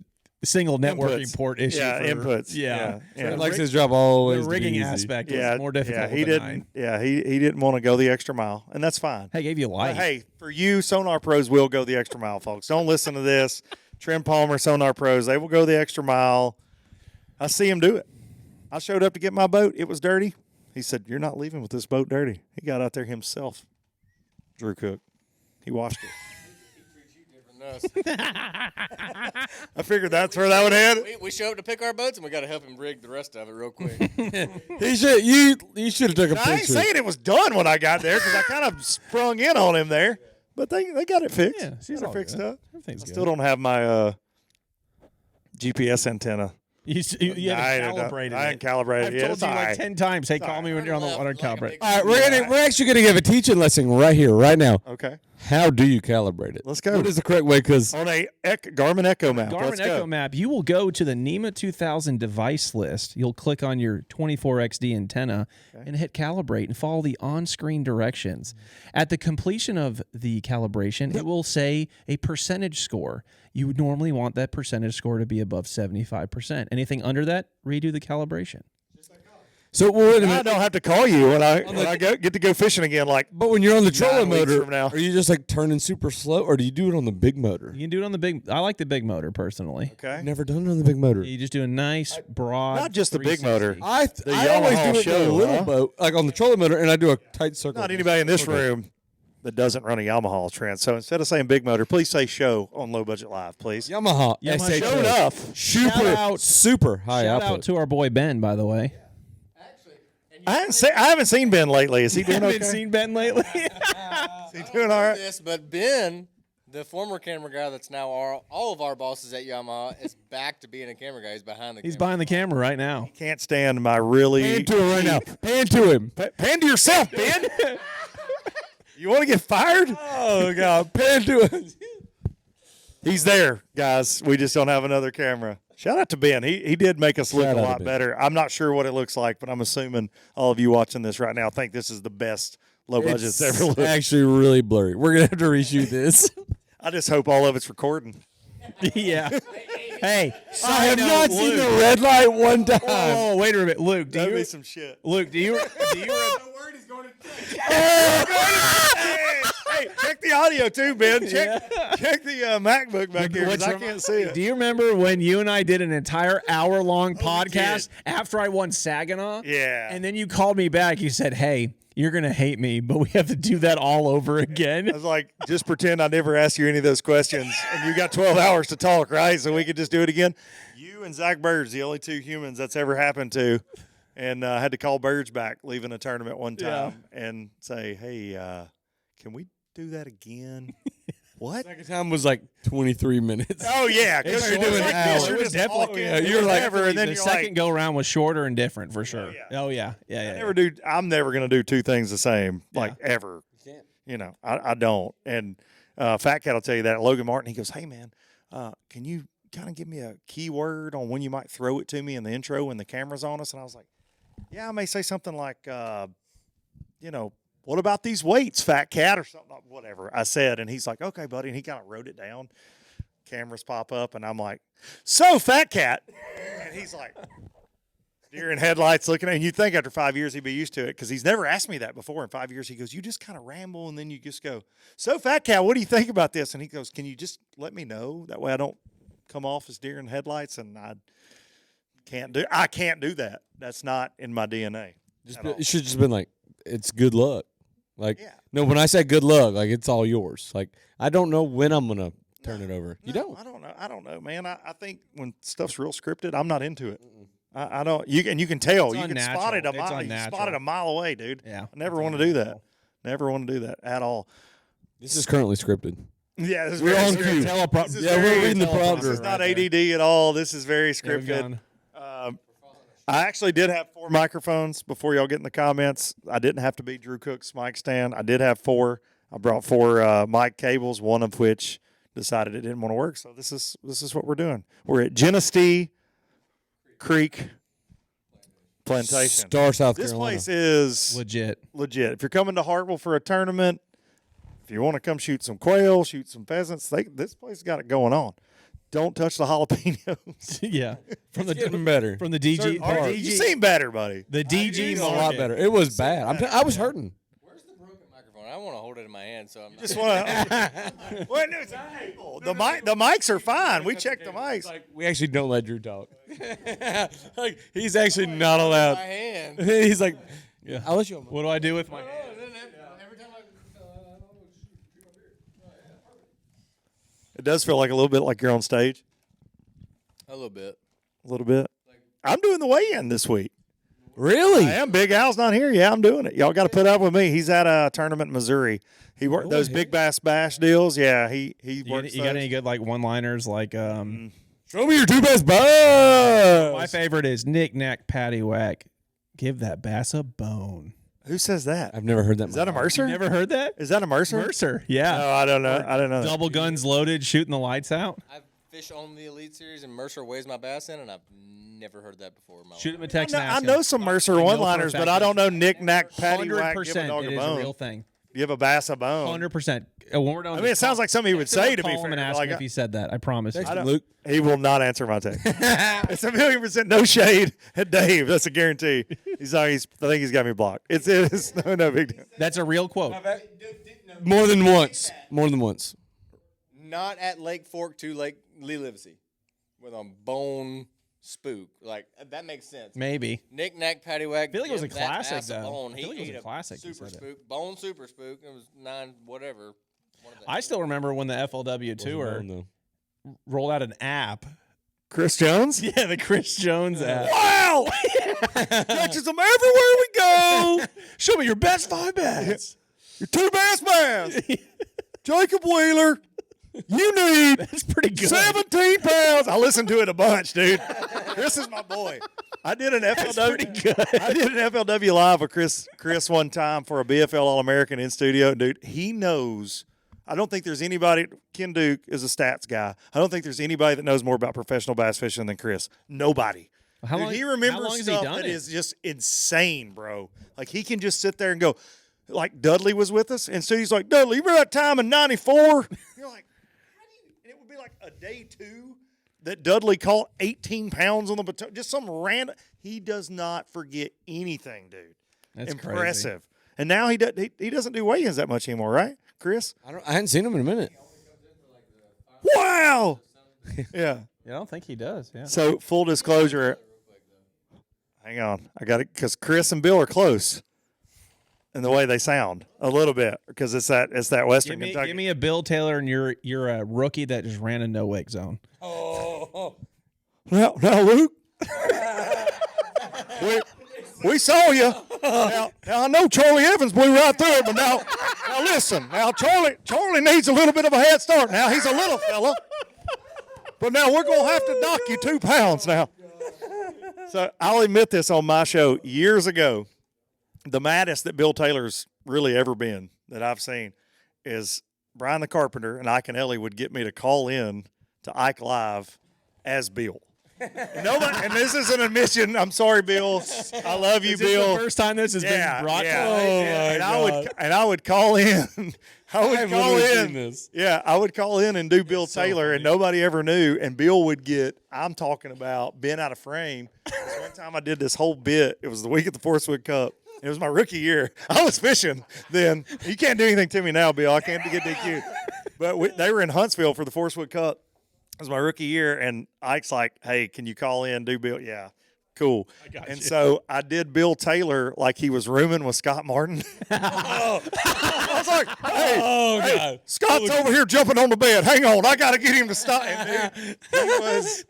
single networking Inputs. port issue. Yeah, for, inputs. Yeah. Yeah. It likes his job always The to be rigging easy. aspect Yeah, is more difficult. Yeah, he with a didn't. 9. Yeah, he didn't want to go the extra mile, and that's fine. Hey, gave you But light. hey, for you, Sonar Pros will go the extra mile, folks. Don't listen to this. Trent Palmer, Sonar Pros, they will go the extra mile. I see him do it. I showed up to get my boat. It was dirty. He said, "You're not leaving with this boat dirty." He got out there himself. Drew Cook. He washed it. I figured that's where that would head. We show up to pick our boats, and we got to help him rig the rest of it real quick. He should. You should have took a picture. I ain't saying it was done when I got there because I kind of sprung in on him there. But they got it fixed. Yeah, she's got all it fixed good. up. Everything's I good. still don't have my GPS antenna. You haven't calibrated I it. ain't calibrated I've it. told It's you all like right. 10 times. Hey, call me when you're on the Like a calibrate. big- All right, we're actually gonna give a teaching lesson right here, right now. Okay. How do you calibrate it? Let's go. What is the correct way? Because On a Garmin Echo map. Garmin Let's Echo go. Map, you will go to the NEMA 2000 device list. You'll click on your 24XD antenna and hit calibrate and follow the on-screen directions. At the completion of the calibration, it will say a percentage score. You would normally want that percentage score to be above 75%. Anything under that, redo the calibration. so wait a I minute. don't have to call you when I get to go fishing again. Like, But when you're on the 9 trolling weeks motor, from now. are you just like turning super slow, or do you do it on the big motor? You can do it on the big. I like the big motor personally. okay. I've never done it on the big motor. You just do a nice broad. Not just the big 360. motor. I always Yamaha do it in show, a little huh? boat, like on the trolling motor, and I do a tight circle. Not anybody in this room that doesn't run a Yamaha, Trent. So instead of saying big motor, please say show on Low Budget Live, please. Yamaha. Yamaha SH. Show enough. Super, super high Shout output. out to our boy Ben, by the way. I haven't seen Ben lately. Is he doing okay? Haven't seen Ben lately. Is he doing all right? This, but Ben, the former camera guy that's now all of our bosses at Yamaha, is back to being a camera guy. He's behind the He's camera. behind the camera right now. Can't stand my really. Pan to him right now. Pan to him. Pan to yourself, Ben. You want to get fired? Oh God, pan to him. He's there, guys. We just don't have another camera. Shout out to Ben. He did make us look Shout a out to lot Ben. better. I'm not sure what it looks like, but I'm assuming all of you watching this right now think this is the best low budget's ever looked. actually really blurry. We're gonna have to reshoot this. I just hope all of it's recording. Yeah. Hey, I have not seen the red light one time. Oh, wait a minute, Luke. That'd be some shit. Luke, do you Hey, check the audio too, Ben. Check the MacBook back here because I can't see it. Do you remember when you and I did an entire hour-long podcast after I won Saginaw? Yeah. And then you called me back. You said, "Hey, you're gonna hate me, but we have to do that all over I again." was like, just pretend I never asked you any of those questions, and you got 12 hours to talk, right? So we could just do it again. You and Zach Bird's the only two humans that's ever happened to, and I had to call Birds back leaving a tournament one time and say, "Hey, can we do that again?" What? Second time was like 23 minutes. Oh yeah, because You're you're doing like hours. this, you're It was just definitely- talking, yeah, you're like- whatever, and then the you're second like, go around was shorter and different for sure. yeah. Oh yeah, yeah. I'm never gonna do two things the same, like ever. You know, I don't. And Fat Cat will tell you that. Logan Martin, he goes, "Hey man, can you kind of give me a keyword on when you might throw it to me in the intro when the camera's on us?" And I was like, "Yeah, I may say something like, what about these weights, Fat Cat, or something, whatever I said." And he's like, "Okay, buddy," and he kind of wrote it down. Cameras pop up, and I'm like, "So, Fat Cat," and he's like, deer in headlights looking at, and you'd think after 5 years he'd be used to it because he's never asked me that before. In 5 years, he goes, "You just kind of ramble, and then you just go, 'So, Fat Cat, what do you think about this?" And he goes, "Can you just let me know? That way I don't come off as deer in headlights, and I can't do that. That's not in my DNA. It should just been like, it's good luck. Like, Yeah. no, when I say good luck, like, it's all yours. Like, I don't know when I'm gonna turn it over. You don't. I don't know, man. I think when stuff's real scripted, I'm not into it. I don't. You can tell. It's You can unnatural. spot it a It's mile. You unnatural. spot it a mile away, dude. Yeah. I never want to do that. Never want to do that at all. This is currently scripted. Yeah, this is We're very on scripted. cue. This is Yeah, we're very- reading the This prompter. is not ADD at all. This is very scripted. I actually did have 4 microphones before y'all get in the comments. I didn't have to be Drew Cook's mic stand. I did have 4. I brought 4 mic cables, one of which decided it didn't want to work. So this is what we're doing. We're at Generostee Creek Plantation. Star, South This Carolina. place is Legit. legit. If you're coming to Hartwell for a tournament, if you want to come shoot some quail, shoot some pheasants, this place got it going on. Don't touch the jalapenos. Yeah. From the getting better. From the DG. Certain parts. You seem better, buddy. The DG It's a lot market. better. It was bad. I was hurting. Where's the broken microphone? I want to hold it in my hand, so I'm not. Just want to. Well, no, the mics are fine. We checked the mics. Like, we actually don't let Drew talk. Like, he's actually not allowed. My hand. He's like, yeah. I'll let you. What do I do with my hand? Every time It does feel like a little bit like you're on stage. a little bit. A little bit. I'm doing the weigh-in this week. Really? I am. Big Al's not here. Yeah, I'm doing it. Y'all got to put up with me. He's at a tournament in Missouri. He worked those big bass bash deals. Yeah, he works. You got any good like one-liners like Show me your 2 best bass. my favorite is knick knack patty whack. Give that bass a bone. Who says that? I've never heard that. Is that a Mercer? Never heard that? Is that a Mercer? Mercer. Yeah. No, I don't know. I don't know. Double guns loaded, shooting the lights out. I've fished on the Elite Series, and Mercer weighs my bass in, and I've never heard that before in my Shoot life. him a text. I know some Mercer one-liners, but I don't know knick-knack, patty whack, give a 100% dog it a is a real bone. thing. Give a bass a bone. 100%. When we're done, I mean, it sounds like something he would say, to be fair. and ask Like, him if he said that. I promise. you. Text I don't- Luke. He will not answer my text. It's 1,000,000% no shade at Dave. That's a guarantee. I think he's got me blocked. It's no big deal. That's a real quote. More than once. More than once. Not at Lake Fork to Lake Lee Livesey with a bone spook. Like, that makes sense. Maybe. Knick knack patty whack. I feel like it was give a that classic, bass a though. bone. I He feel like it was ate a classic, you Super said it. spook. Bone super spook. It was 9 whatever. One of the- I still remember when the FLW tour No. rolled out an app. Chris Jones? Yeah, the Chris Jones app. Wow! Catches them everywhere we go. Show me your best 5 bass. Your 2 bass. Jacob Wheeler. You need That's pretty good. 17 pounds. I listened to it a bunch, dude. Chris is my boy. I did an FLW. I did an FLW live with Chris one time for a BFL All-American in studio. Dude, he knows. I don't think there's anybody. Ken Duke is a stats guy. I don't think there's anybody that knows more about professional bass fishing than Chris. Nobody. How Dude, long- he how remembers long has he stuff done that it? is just insane, bro. Like he can just sit there and go. Like Dudley was with us, and Stu's like, Dudley, you remember that time in '94? You're like, how do you? And it would be like a day 2 that Dudley caught 18 pounds on the baton. Just some random. He does not forget anything, dude. That's impressive. And now he doesn't do weigh-ins that much anymore, right, Chris? I hadn't seen him in a minute. Wow. Yeah. Yeah, I don't think he does. Yeah. So full disclosure. Hang on, I got it because Chris and Bill are close. In the way they sound a little bit because it's that Western Kentucky. Give me a Bill Taylor, and you're a rookie that just ran a no wake zone. Now, Luke, we saw you. Now, I know Charlie Evans blew right through it, but now listen. Now, Charlie needs a little bit of a head start. Now, he's a little fella. But now we're going to have to dock you 2 pounds now. So I'll admit this on my show years ago. The maddest that Bill Taylor's really ever been that I've seen is Brian the Carpenter and Ike and Ellie would get me to call in to Ike Live as Bill. And this is an admission. I'm sorry, Bill. I love you, Is this Bill. the first time this has been brought to and I would call in. I would I've call literally in. seen this. Yeah, I would call in and do Bill Taylor, and nobody ever knew. And Bill would get. I'm talking about bent out of frame. This one time I did this whole bit. It was the week at the Forestwood Cup. It was my rookie year. I was fishing then. You can't do anything to me now, Bill. I can't get DQ. But they were in Huntsville for the Forestwood Cup. It was my rookie year, and Ike's like, "Hey, can you call in, do Bill?" Yeah, cool. And so I did Bill Taylor like he was rooming with Scott Martin. I was like, "Hey, God. Scott's over here jumping on the bed. Hang on, I got to get him to stop." And dude, he was,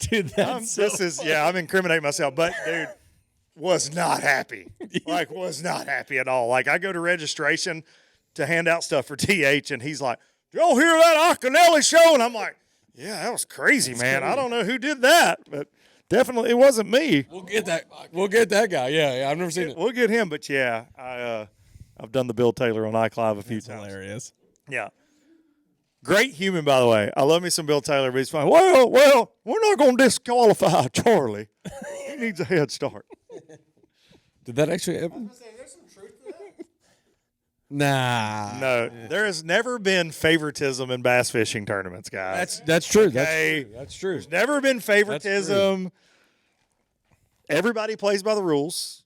Dude, I'm incriminating myself, but dude was not happy. Like, was not happy at all. Like, I go to registration to hand out stuff for TH, and he's like, "Did y'all hear that Akinelli show?" And I'm like, "Yeah, that was crazy, man. I don't know who did that, but definitely it wasn't me." We'll get that. We'll get that guy. Yeah, I've never seen it. We'll get him, but yeah, I've done the Bill Taylor on iClive a few times. hilarious. Yeah. Great human, by the way. I love me some Bill Taylor, but he's fine. Well, we're not going to disqualify Charlie. He needs a head start. Did that actually happen? There's some truth to that. Nah. No, there has never been favoritism in bass fishing tournaments, guys. That's true. Okay. That's true. There's never been favoritism. Everybody plays by the rules.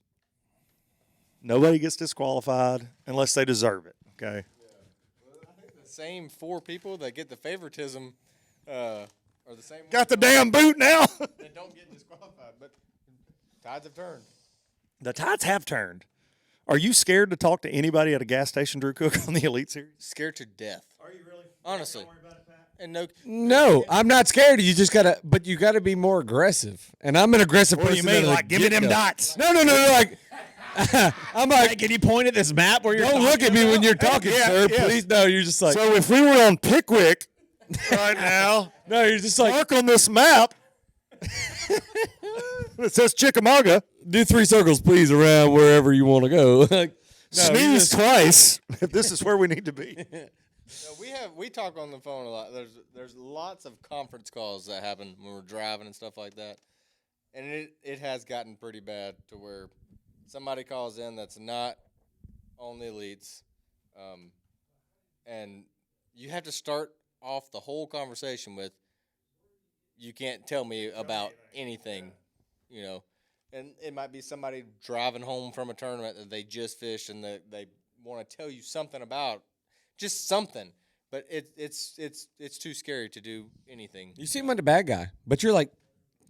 Nobody gets disqualified unless they deserve it. Okay. The same 4 people that get the favoritism are the same Got the damn boot now. ones that don't get disqualified. But tides have turned. The tides have turned. Are you scared to talk to anybody at a gas station, Drew Cook, on the Elite Series? Scared to death. Are you really? Honestly. And no. No, I'm not scared. You just gotta, but you gotta be more aggressive. And I'm an aggressive What do person. you mean? out of the Like, give me them get-go. dots. No. Like, I'm like, Hey, can you point at this map where you're don't look at me when you're talking, Yeah, sir. yes. Please, no. You're just like, So if we were on Pickwick right now, no. You're just like, mark on this map. It says Chickamauga. do 3 circles, please, around wherever you want to go. Like, no, you Sneeze just- twice if this is where we need to be. We talk on the phone a lot. There's lots of conference calls that happen when we're driving and stuff like that, and it has gotten pretty bad to where somebody calls in that's not on the elites, and you have to start off the whole conversation with, "You can't tell me about anything," you know, and it might be somebody driving home from a tournament that they just fished and they want to tell you something about. Just something, but it's too scary to do anything. You seem like a bad guy, but you're like,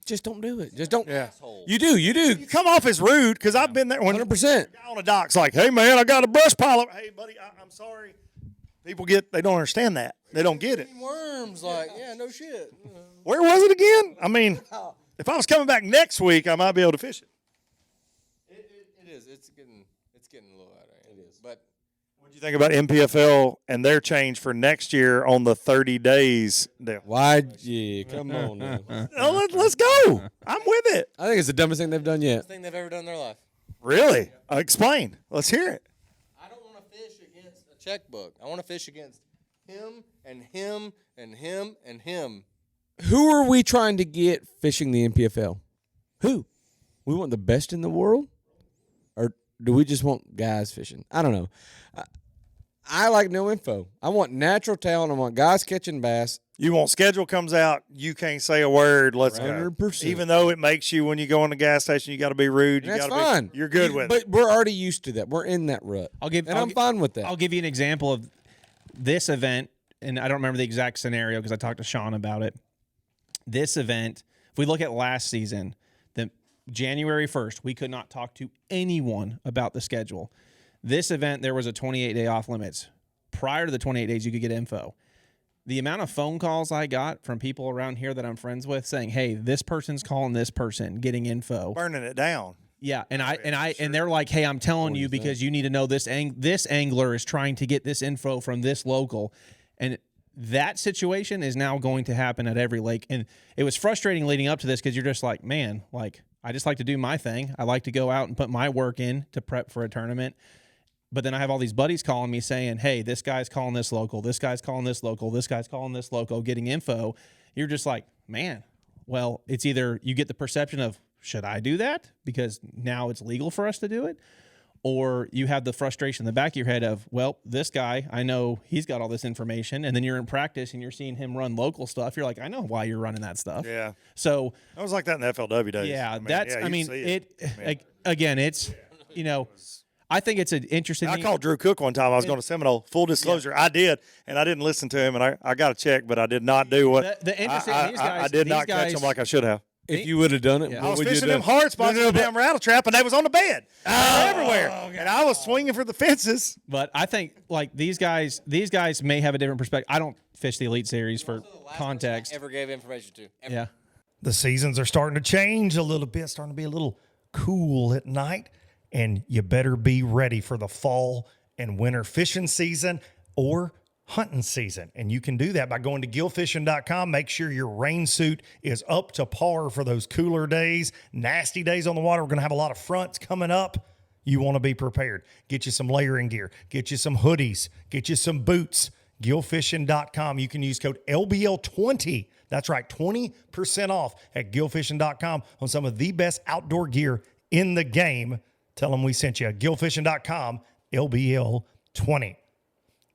just don't do it. Just don't. Yeah. You do. You come off as rude because I've been there when 100%. guy on the dock's like, "Hey man, I got a brush pile." Hey buddy, I'm sorry. People they don't understand that. They don't get it. Worms, like, yeah, no shit. Where was it again? I mean, if I was coming back next week, I might be able to fish it. It is. It's getting a little out of hand. It is. But What do you think about NPFL and their change for next year on the 30 days deal? Why? Yeah, come on now. Let's go. I'm with it. I think it's the dumbest thing they've done yet. best thing they've ever done in their life. Really? Explain. Let's hear it. I don't want to fish against a checkbook. I want to fish against him and him and him and him. Who are we trying to get fishing the NPFL? Who? We want the best in the world? Or do we just want guys fishing? I don't know. I like no info. I want natural talent. I want guys catching bass. You want schedule comes out, you can't say a word. Let's go. 100%. Even though it makes you when you go in the gas station, you got to be rude. And You that's got to fine. be. You're good with but it. we're already used to that. We're in that rut. I'm fine with that. I'll give you an example of this event, and I don't remember the exact scenario because I talked to Sean about it. This event, if we look at last season, the January 1st, we could not talk to anyone about the schedule. This event, there was a 28-day off limits. Prior to the 28 days, you could get info. The amount of phone calls I got from people around here that I'm friends with saying, "Hey, this person's calling this person, getting info." Burning it down. Yeah, and they're like, "Hey, I'm telling you because you need to know this angler is trying to get this info from this local." And that situation is now going to happen at every lake. And it was frustrating leading up to this because you're just like, man, like I just like to do my thing. I like to go out and put my work in to prep for a tournament. But then I have all these buddies calling me saying, "Hey, this guy's calling this local. This guy's calling this local. This guy's calling this local," getting info. You're just like, man, well, it's either you get the perception of, should I do that? Because now it's legal for us to do it. Or you have the frustration in the back of your head of, well, this guy, I know he's got all this information. And then you're in practice and you're seeing him run local stuff. You're like, I know why you're running that stuff. Yeah. So, I was like that in the FLW days. yeah, you see again, it's, I think it's an interesting. I called Drew Cook one time. I was going to Seminole. Full disclosure, I did, and I didn't listen to him, and I got a check, but I did not do what The interesting. These guys, I did these not guys, catch him like I should have. If you would have done it, Yeah. I what was would you fishing have them done? hard spots in the damn rattle trap, and they was on the bed. They were everywhere. And I was swinging for the fences. But I think like these guys may have a different perspective. I don't fish the Elite Series for context. Ever gave information to? Ever. Yeah. The seasons are starting to change a little bit, starting to be a little cool at night, and you better be ready for the fall and winter fishing season or hunting season. And you can do that by going to gillfishing.com. Make sure your rain suit is up to par for those cooler days, nasty days on the water. We're going to have a lot of fronts coming up. You want to be prepared. Get you some layering gear, get you some hoodies, get you some boots. Gillfishing.com. You can use code LBL20. That's right, 20% off at gillfishing.com on some of the best outdoor gear in the game. Tell them we sent you. Gillfishing.com, LBL20.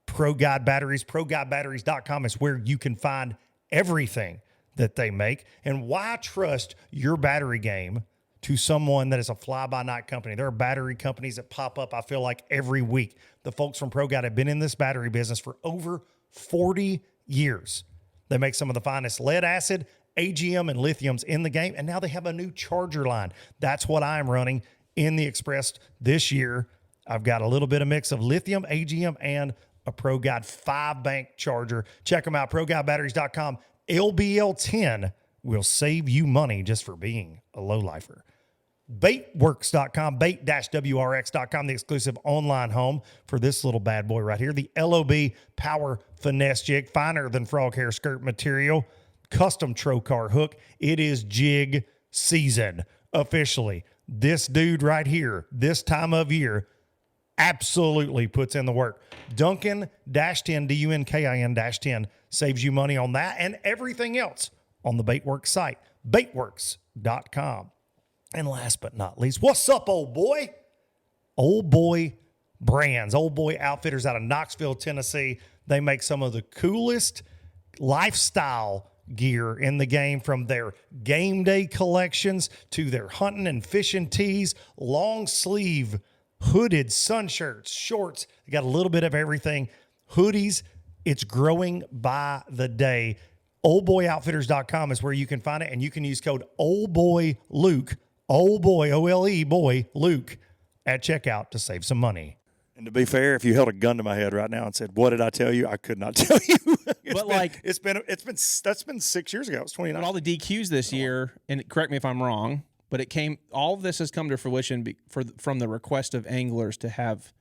Pro Guide Batteries, ProGuideBatteries.com is where you can find everything that they make. And why trust your battery game to someone that is a fly-by-night company? There are battery companies that pop up, I feel like, every week. The folks from Pro Guide have been in this battery business for over 40 years. They make some of the finest lead acid, AGM, and lithiums in the game, and now they have a new charger line. That's what I'm running in the Express this year. I've got a little bit of mix of lithium, AGM, and a Pro Guide 5-bank charger. Check them out, ProGuideBatteries.com. LBL10 will save you money just for being a lowlifer. Baitworks.com, bait-wrx.com, the exclusive online home for this little bad boy right here. The LOB Power Finesse Jig, finer than frog hair skirt material, custom trocar hook. It is jig season officially. This dude right here, this time of year, absolutely puts in the work. Dunkin-10, Dunkin-10 saves you money on that and everything else on the Baitworks site, baitworks.com. And last but not least, what's up, old boy? Old Boy Brands, Old Boy Outfitters out of Knoxville, Tennessee. They make some of the coolest lifestyle gear in the game, from their game day collections to their hunting and fishing tees, long sleeve hooded sun shirts, shorts. They got a little bit of everything. Hoodies, it's growing by the day. Oldboyoutfitters.com is where you can find it, and you can use code OLDBOYLUKE, Old Boy, O-L-E, boy, Luke, at checkout to save some money. And to be fair, if you held a gun to my head right now and said, "What did I tell you?" I could not tell you. That's been 6 years ago. It's 29. But all the DQs this year, and correct me if I'm wrong, but all of this has come to fruition from the request of anglers to have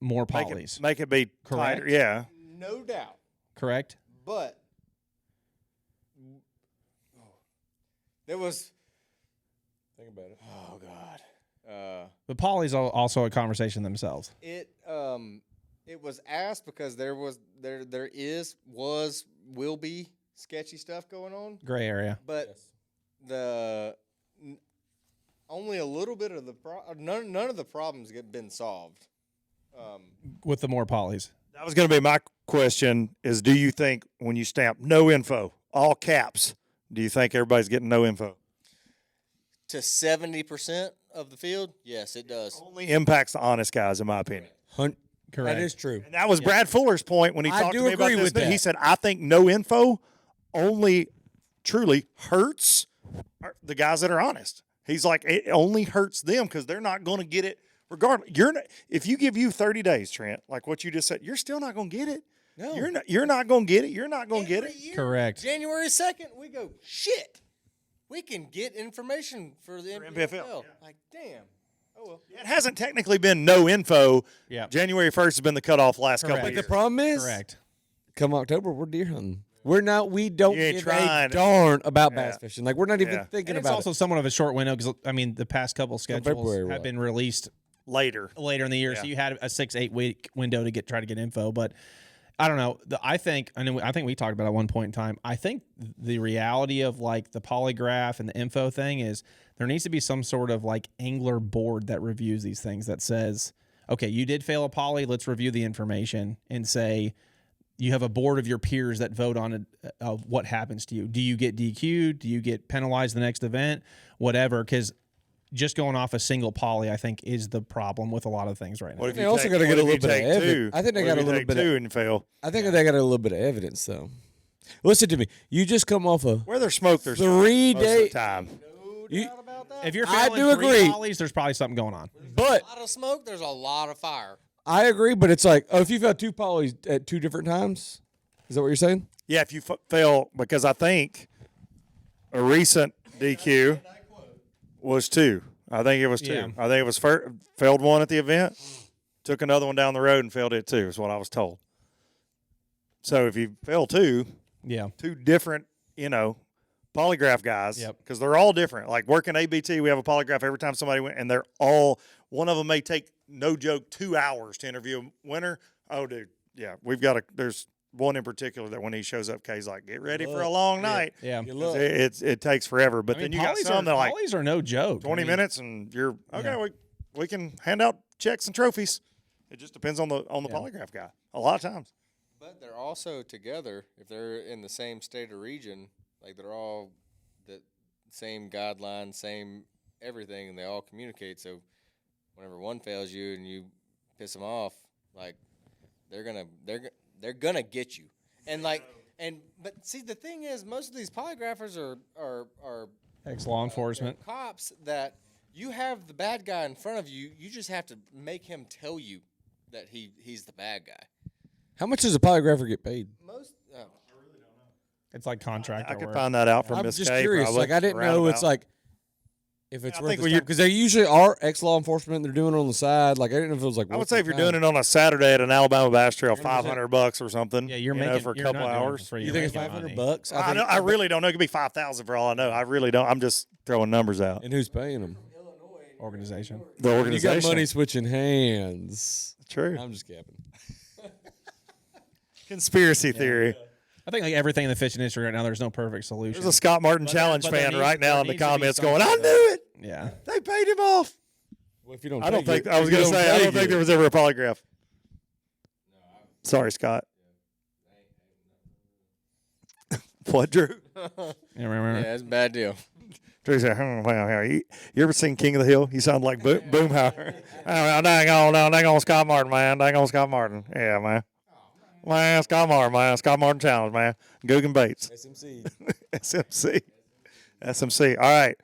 more polys. Make it be Correct. tighter. Yeah. No doubt. Correct? But there was. Think about it. Oh God. But polys are also a conversation themselves. It was asked because will be sketchy stuff going on, Gray area. but only a little bit of none of the problems get been solved. With the more polys. That was going to be my question is, do you think when you stamp no info, all caps, do you think everybody's getting no info? To 70% of the field, yes, it does. Only impacts the honest guys, in my opinion. Correct. That is true. And that was Brad Fuller's point when he I talked do to me about agree this. with that. He said, I think no info only truly hurts the guys that are honest. He's like, it only hurts them because they're not going to get it regardless. If you give you 30 days, Trent, like what you just said, you're still not going to get it. No. You're not going to get it. You're not going to get it. Year, Correct. January 2nd, we go, shit. We can get information for the NPFL. yeah. Like, damn. Oh, well. It hasn't technically been no info. Yeah. January 1st has been the cutoff last couple Correct. of The years. problem is, Correct. come October, we're deer hunting. We don't You ain't give trying. a darn about bass fishing. Like, we're not even Yeah. thinking And it's about also it. somewhat of a short window because, I mean, the past couple schedules February, have what? been released Later. later in the year, so you had a 6-8 week window to try to get info. But I don't know. I think we talked about it at one point in time. I think the reality of like the polygraph and the info thing is there needs to be some sort of like angler board that reviews these things that says, okay, you did fail a poly. Let's review the information and say you have a board of your peers that vote on it, what happens to you. Do you get DQ'd? Do you get penalized the next event? Whatever, because just going off a single poly, I think, is the problem with a lot of things right now. What if They you also take- got to what get a if you little bit of take evidence. two? I think they What got if a you little take bit. two and fail. I think they got a little bit of evidence though. Listen to me. You just come off a Where there's smoke, there's 3 most of day. the time. You, If you're I failing do three agree. polys, there's probably something going on. but A lot of smoke, there's a lot of fire. I agree. But it's like, oh, if you've had 2 polys at 2 different times, is that what you're saying? Yeah, if you fail, because I think a recent DQ was 2. I think it was 2. Yeah. I think it was failed one at the event, took another one down the road and failed it 2, is what I was told. So if you fail 2, Yeah. 2 different, polygraph guys, Yep. because they're all different. Like working ABT, we have a polygraph every time somebody went, and they're all, one of them may take, no joke, 2 hours to interview a winner. Oh, dude, yeah, there's one in particular that when he shows up, Kay's like, get ready for a long night. Yeah. You look. It takes forever. But I mean, then you got polys some that like polys are no joke. 20 minutes and you're, okay, we can hand out checks and trophies. It just depends on the polygraph guy a lot of times. But they're also together, if they're in the same state or region, like they're all the same guidelines, same everything, and they all communicate. So whenever one fails you and you piss them off, like they're gonna get you. And but see, the thing is, most of these polygraphers are Ex-law enforcement. cops that you have the bad guy in front of you. You just have to make him tell you that he's the bad guy. How much does a polygrapher get paid? Most. It's like contract. I could work. find that out from I'm Miss just Kay. curious. probably, Like I didn't know it's roundabout. like if it's I worth think his when time you- because they usually are ex-law enforcement. They're doing it on the side. Like I didn't know if it was like. I would say if you're doing it on a Saturday at an Alabama Bass Trail, $500 or something. Yeah, you're you know, making for a you're couple not doing it for hours. free, You you're think it's making $500 money. bucks? I really don't know. It could be 5,000 for all I know. I really don't. I'm just throwing numbers out. And who's paying them? Organization. The You organization. got money switching hands. True. I'm just capping. Conspiracy theory. I think like everything in the fishing industry right now, there's no perfect solution. There's a Scott Martin challenge but there fan needs- right now there in the needs to be comments something going, I that- knew it. Yeah. They paid him off. Well, if you don't, I don't take think, it, I was if you going to say, I don't take think it- there was ever a polygraph. Sorry, Scott. What, Drew? Yeah, remember? Yeah, it's a bad deal. Drew said, wow. You ever seen King of the Hill? You sound like Boomhauer. Oh, dang on Scott Martin, man. Dang on Scott Martin. Yeah, man. Man, Scott Martin, man. Scott Martin challenge, man. Guggen Bates. SMC. SMC. All right.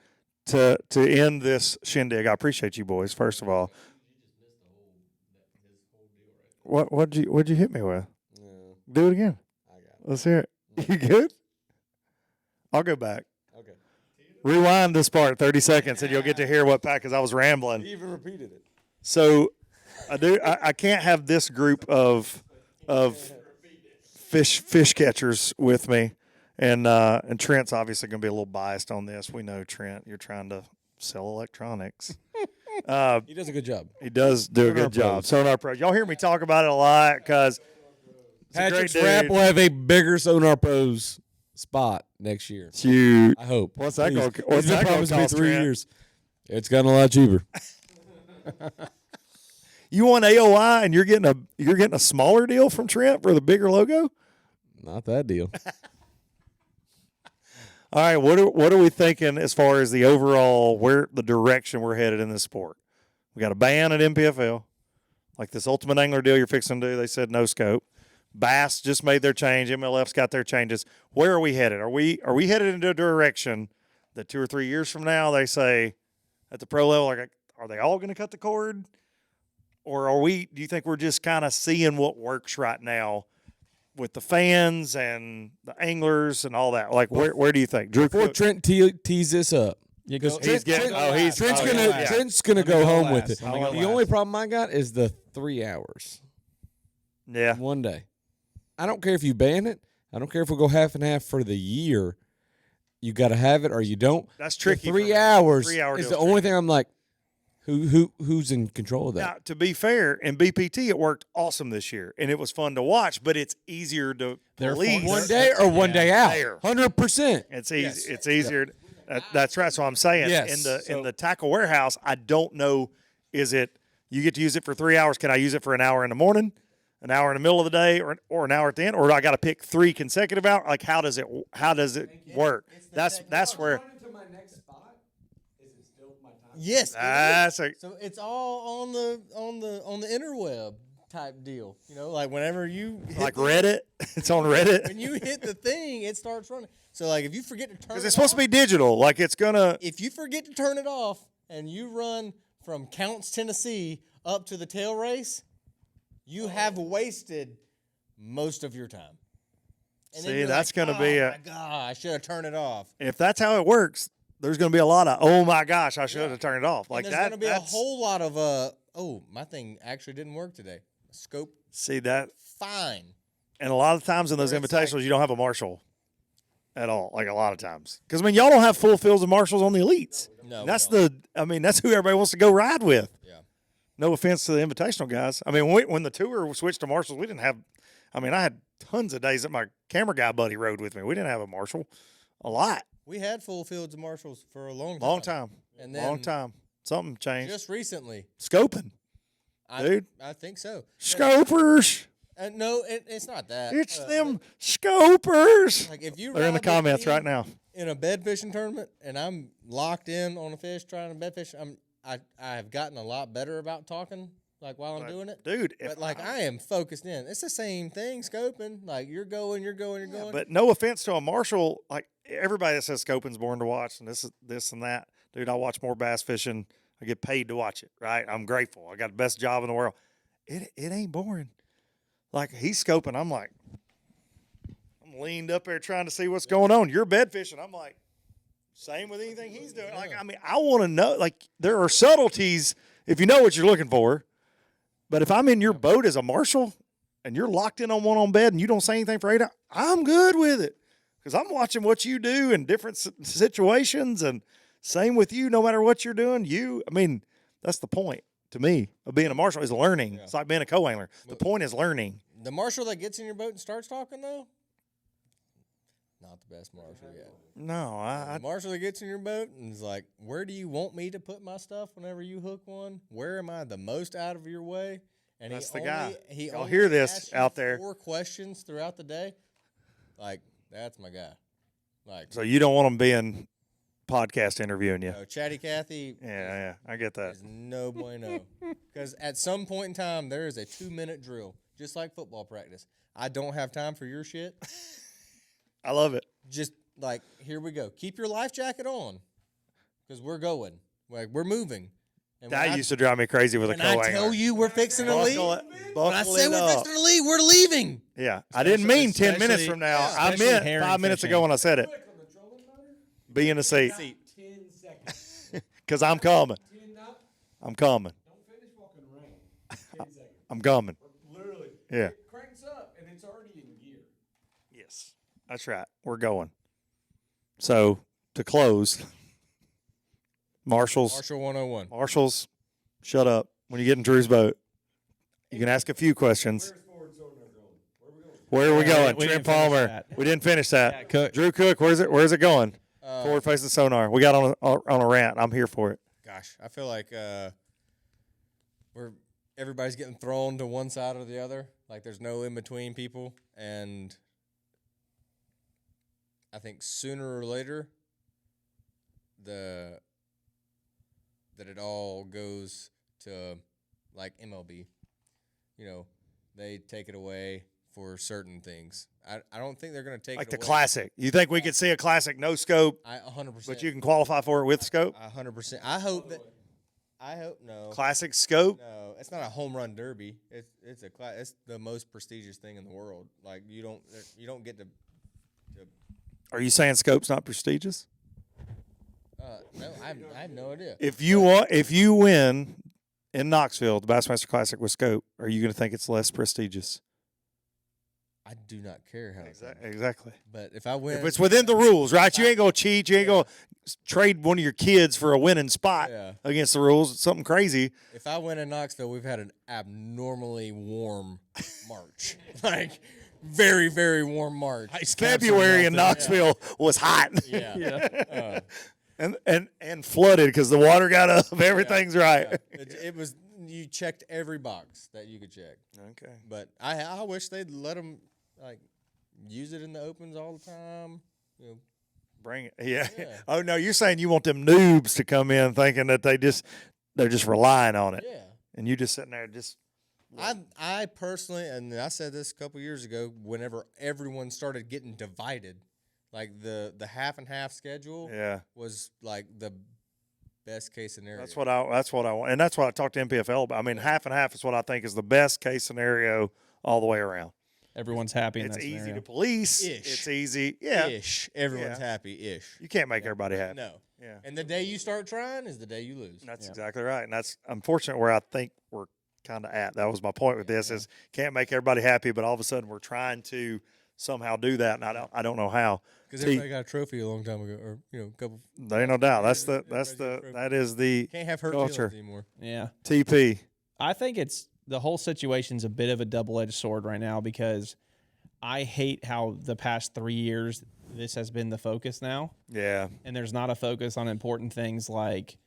To end this shindig, I appreciate you boys, first of all. What'd you hit me with? Do it again. Let's hear it. You good? I'll go back. Okay. Rewind this part 30 seconds and you'll get to hear what Pat, because I was rambling. He even repeated it. So I can't have this group of fish catchers with me. And Trent's obviously going to be a little biased on this. We know, Trent, you're trying to sell electronics. He does a good job. He does do a good job. Sonar Pro. Y'all hear me talk about it a lot because Patrick's great Wrap dude. will have a bigger Sonar Pros spot next year. it's huge. I hope. What's that Please. gonna- what's He's been that gonna promising me cost, 3 Trent? years. It's gotten a lot cheaper. You want AOI and you're getting a smaller deal from Trent for the bigger logo? Not that deal. All right, what are we thinking as far as the overall the direction we're headed in this sport? We got a ban at NPFL, like this Ultimate Angler deal you're fixing to do. They said no scope. Bass just made their change. MLF's got their changes. Where are we headed? Are we headed into a direction that 2 or 3 years from now they say at the pro level, like, are they all going to cut the cord, or do you think we're just kind of seeing what works right now with the fans and the anglers and all that? Like, where do you think, Drew? Before Trent tees this up, You go, He's getting. Trent's gonna go home with it. Let me go The last. only problem I got is the 3 hours Yeah. one day. I don't care if you ban it. I don't care if we go half and half for the year. You got to have it or you don't. That's The tricky. 3 for me. hours 3 hour is deal's the only thing I'm like, who's in control of that? Now, to be fair, in BPT, it worked awesome this year, and it was fun to watch. But it's easier to police. One day or one day out? There. 100%. It's easy. It's easier. That's right. So I'm saying Yes. in the tackle warehouse, I don't know. Is it you get to use it for 3 hours? Can I use it for an hour in the morning, an hour in the middle of the day, or an hour at the end? Or do I got to pick 3 consecutive hours? Like how does it work? That's where. Yes. it is. That's a, So it's all on the interweb type deal. You know, like whenever you hit like Reddit. It's on Reddit. when you hit the thing, it starts running. So like if you forget to turn Because it it's supposed off, to be digital. Like it's gonna. if you forget to turn it off and you run from Counts, Tennessee up to the tail race, you have wasted most of your time. And then See, you're that's like, gonna be oh a. my God, I should have turned it off. If that's how it works, there's gonna be a lot of. Oh my gosh, I should have turned it off. Like And there's that. going to be a That's, whole lot of oh, my thing actually didn't work today. Scope see that. fine. And a lot of times in those Where it's invitationals, you don't have a marshal at all. Like a lot of times, because I mean, y'all don't have full fields of marshals on the elites. No, And that's we don't. the. I mean, that's who everybody wants to go ride with. Yeah. No offense to the invitational guys. I mean, when the tour switched to marshals, we didn't have. I mean, I had tons of days that my camera guy buddy rode with me. We didn't have a marshal, a lot, We had full fields of marshals for a long time. And then long time. Something changed. just recently, Scoping, dude. I think so. Scopers. No, it's not that. It's them scopers. Like if you They're in the ride with comments me right now. in a bed fishing tournament, and I'm locked in on a fish trying to bed fish, I have gotten a lot better about talking like while I'm doing it. Dude, But like I am focused in. It's the same thing, scoping. Like you're going. but no offense to a marshal, like everybody that says scoping's boring to watch and this and that. Dude, I watch more bass fishing. I get paid to watch it, right? I'm grateful. I got the best job in the world. It ain't boring. Like he's scoping, I'm like, I'm leaned up there trying to see what's going on. You're bed fishing. I'm like, same with anything he's doing. Like, I mean, I want to know, like, there are subtleties if you know what you're looking for. But if I'm in your boat as a marshal and you're locked in on one on bed and you don't say anything for 8 hours, I'm good with it. Because I'm watching what you do in different situations. And same with you, no matter what you're doing. I mean, that's the point to me of being a marshal is learning. It's like being a co-angler. The point is learning. The marshal that gets in your boat and starts talking though, not the best marshal yet. No, The marshal that gets in your boat and is like, where do you want me to put my stuff whenever you hook one? Where am I the most out of your way? And That's he the guy. He Y'all only hear this asks you out there. 4 questions throughout the day. Like, that's my guy. Like, so you don't want them being podcast interviewing you. Chatty Cathy Yeah, I get that. is no bueno. Because at some point in time, there is a 2-minute drill, just like football practice. I don't have time for your shit. I love it. Just like, here we go. Keep your life jacket on, because we're going. Like, we're moving. And when That used to drive me crazy with a when I co-angler. tell you we're fixing to leave, when I say we're fixing to leave, we're leaving. Yeah, I didn't mean 10 minutes especially- from now. yeah, I especially meant herring 5 minutes fishing. ago when I said it. Be in the seat. 10 seconds. Because I'm coming. 10 up. I'm coming. Don't finish walking around. 10 seconds. I'm coming. Literally. Yeah. It cranks up and it's already in gear. Yes. That's right. We're going. So, to close, Marshals, Marshall 101. Marshals, shut up. When you get in Drew's boat, you can ask a few questions. Where's forward sonar going? Where are we going? Where are we going? we Trent didn't finish Palmer. that. We didn't finish that. Yeah, Cook. Drew Cook, where's it going? Forward facing sonar. We got on a rant. I'm here for it. Gosh, I feel like everybody's getting thrown to one side or the other. Like there's no in between people, and I think sooner or later, that it all goes to like MLB. You know, they take it away for certain things. I don't think they're going to take Like it the away. classic. You think we could see a classic no scope, I 100%. but you can qualify for it with scope? 100%. I hope no. Classic scope? No, it's not a home run derby. It's the most prestigious thing in the world. Like you don't get to. Are you saying scope's not prestigious? No, I have no idea. If you win in Knoxville, the Bassmaster Classic with scope, are you going to think it's less prestigious? I do not care how. Exactly. But if I win, If it's within the rules, right? You ain't going to cheat. You ain't going to trade one of your kids for a winning spot Yeah. against the rules. It's something crazy. if I win in Knoxville, we've had an abnormally warm March. Like very very warm March. February in Knoxville was hot. Yeah. and flooded because the water got up. Everything's right. It was. You checked every box that you could check. Okay. But I wish they'd let them like use it in the opens all the time. You know, Bring it. Yeah. Oh no, you're saying you want them noobs to come in thinking that they're just relying on it. Yeah. And you just sitting there just. I personally, and I said this a couple years ago, whenever everyone started getting divided, like the half and half schedule was like the best case scenario. That's what I want, and that's what I talked to NPFL about. I mean, half and half is what I think is the best case scenario all the way around. Everyone's happy. It's in that easy scenario. to police. Ish. It's easy. Yeah. Ish. Everyone's happy. Ish. You can't make everybody happy. No. Yeah. And the day you start trying is the day you lose. That's exactly right, and that's unfortunate where I think we're kind of at. That was my point with this: is can't make everybody happy, but all of a sudden we're trying to somehow do that, and I don't know how. Because everybody got a trophy a long time ago, or a couple. There ain't no doubt. That is the Can't have hurt culture. feelings anymore. Yeah. TP. I think it's the whole situation's a bit of a double-edged sword right now because I hate how the past 3 years this has been the focus now. Yeah. And there's not a focus on important things like,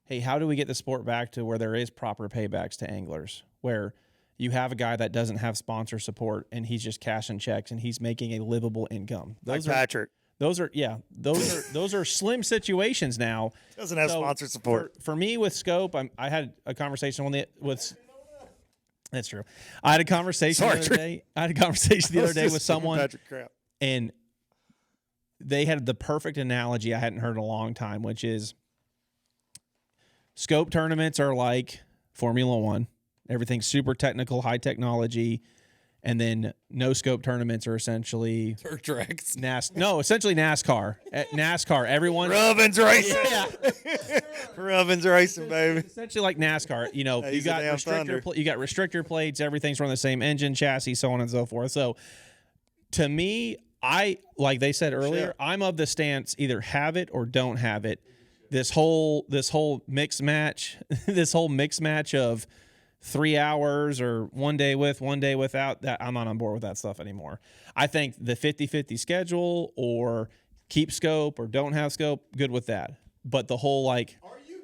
hey, how do we get the sport back to where there is proper paybacks to anglers, where you have a guy that doesn't have sponsor support and he's just cashing checks and he's making a livable income. Like Patrick. Those are slim situations now. Doesn't have sponsor support. For me with Scope, I had a conversation with. That's true. I had a conversation the other day. I had a conversation the other day with someone, Patrick crap. and they had the perfect analogy I hadn't heard in a long time, which is Scope tournaments are like Formula One. Everything's super technical, high technology. And then no scope tournaments are essentially Dirt tracks. essentially NASCAR. At NASCAR, everyone Rubbins racing. Yeah. Rubbins racing, baby. Essentially like NASCAR. You know, He's a damn thunder. you got restrictor plates, everything's running the same engine, chassis, so on and so forth. So to me, like they said earlier, I'm of the stance either have it or don't have it. This whole mixed match, of 3 hours or 1 day with, 1 day without, that I'm not on board with that stuff anymore. I think the 50-50 schedule or keep scope or don't have scope, good with that. But the whole Are you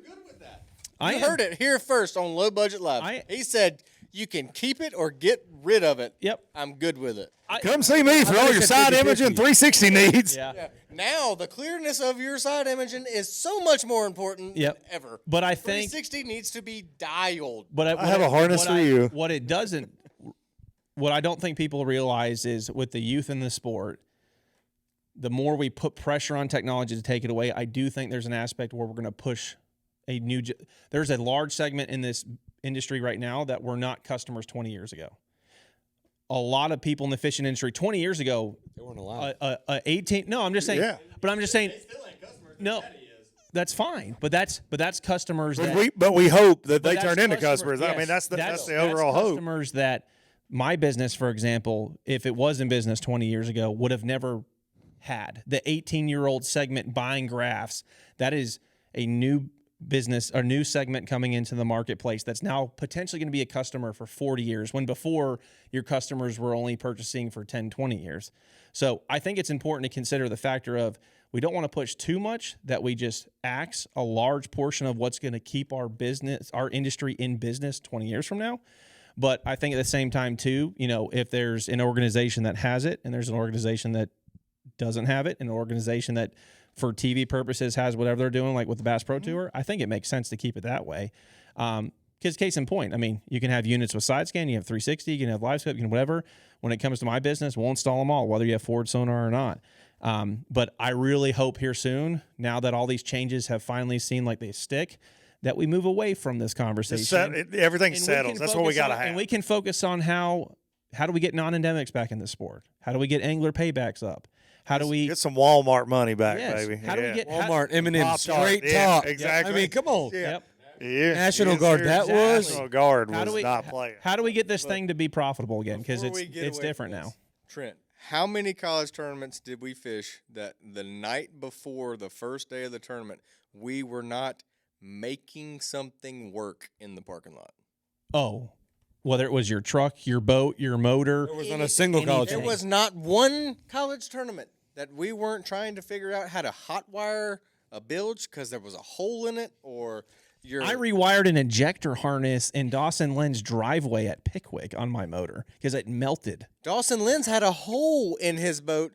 good with that? You heard it here first on Low Budget Live. He said you can keep it or get rid of it. Yep. I'm good with it. Come see me for all your side imaging 360 needs. Yeah. Now the clearness of your side imaging is so much more important than ever. But I think 360 needs to be dialed. But I have a harness for you. What I don't think people realize is with the youth in the sport, the more we put pressure on technology to take it away, I do think there's an aspect where we're going to push a new. There's a large segment in this industry right now that were not customers 20 years ago. A lot of people in the fishing industry 20 years ago, They weren't allowed. 18. No, I'm just saying. Yeah. But I'm just saying. No, that's fine. But that's customers. But we hope that they that's turn into customers. yes, I mean, that's the overall hope. Customers that my business, for example, if it was in business 20 years ago, would have never had. The 18-year-old segment buying graphs, that is a new business, a new segment coming into the marketplace that's now potentially going to be a customer for 40 years, when before your customers were only purchasing for 10, 20 years. So I think it's important to consider the factor of we don't want to push too much that we just axe a large portion of what's going to keep our business, our industry in business 20 years from now. But I think at the same time too, if there's an organization that has it and there's an organization that doesn't have it, an organization that for TV purposes has whatever they're doing, like with the Bass Pro Tour, I think it makes sense to keep it that way. Because case in point, I mean, you can have units with side scan, you have 360, you can have live scope, you can whatever. When it comes to my business, we'll install them all, whether you have forward sonar or not. But I really hope here soon, now that all these changes have finally seemed like they stick, that we move away from this conversation. Everything And settles. That's what we got to have. And we can focus on how do we get non-endemics back in the sport? How do we get angler paybacks up? How do we get some Walmart money back, yes. baby? How do we get Walmart, M&M, Pop-Tart. straight Yeah, top. exactly. I mean, come on. Yep. Yeah. National Guard, that was- National Guard How do was we not playing. How do we get this thing to be profitable again? Because Before we get it's away different from now. this, Trent, how many college tournaments did we fish that the night before the first day of the tournament, we were not making something work in the parking lot? Oh, whether it was your truck, your boat, your motor. There wasn't a single college. There was not one college tournament that we weren't trying to figure out how to hotwire a bilge because there was a hole in it, or I rewired an injector harness in Dawson Lynn's driveway at Pickwick on my motor because it melted. Dawson Lynn's had a hole in his boat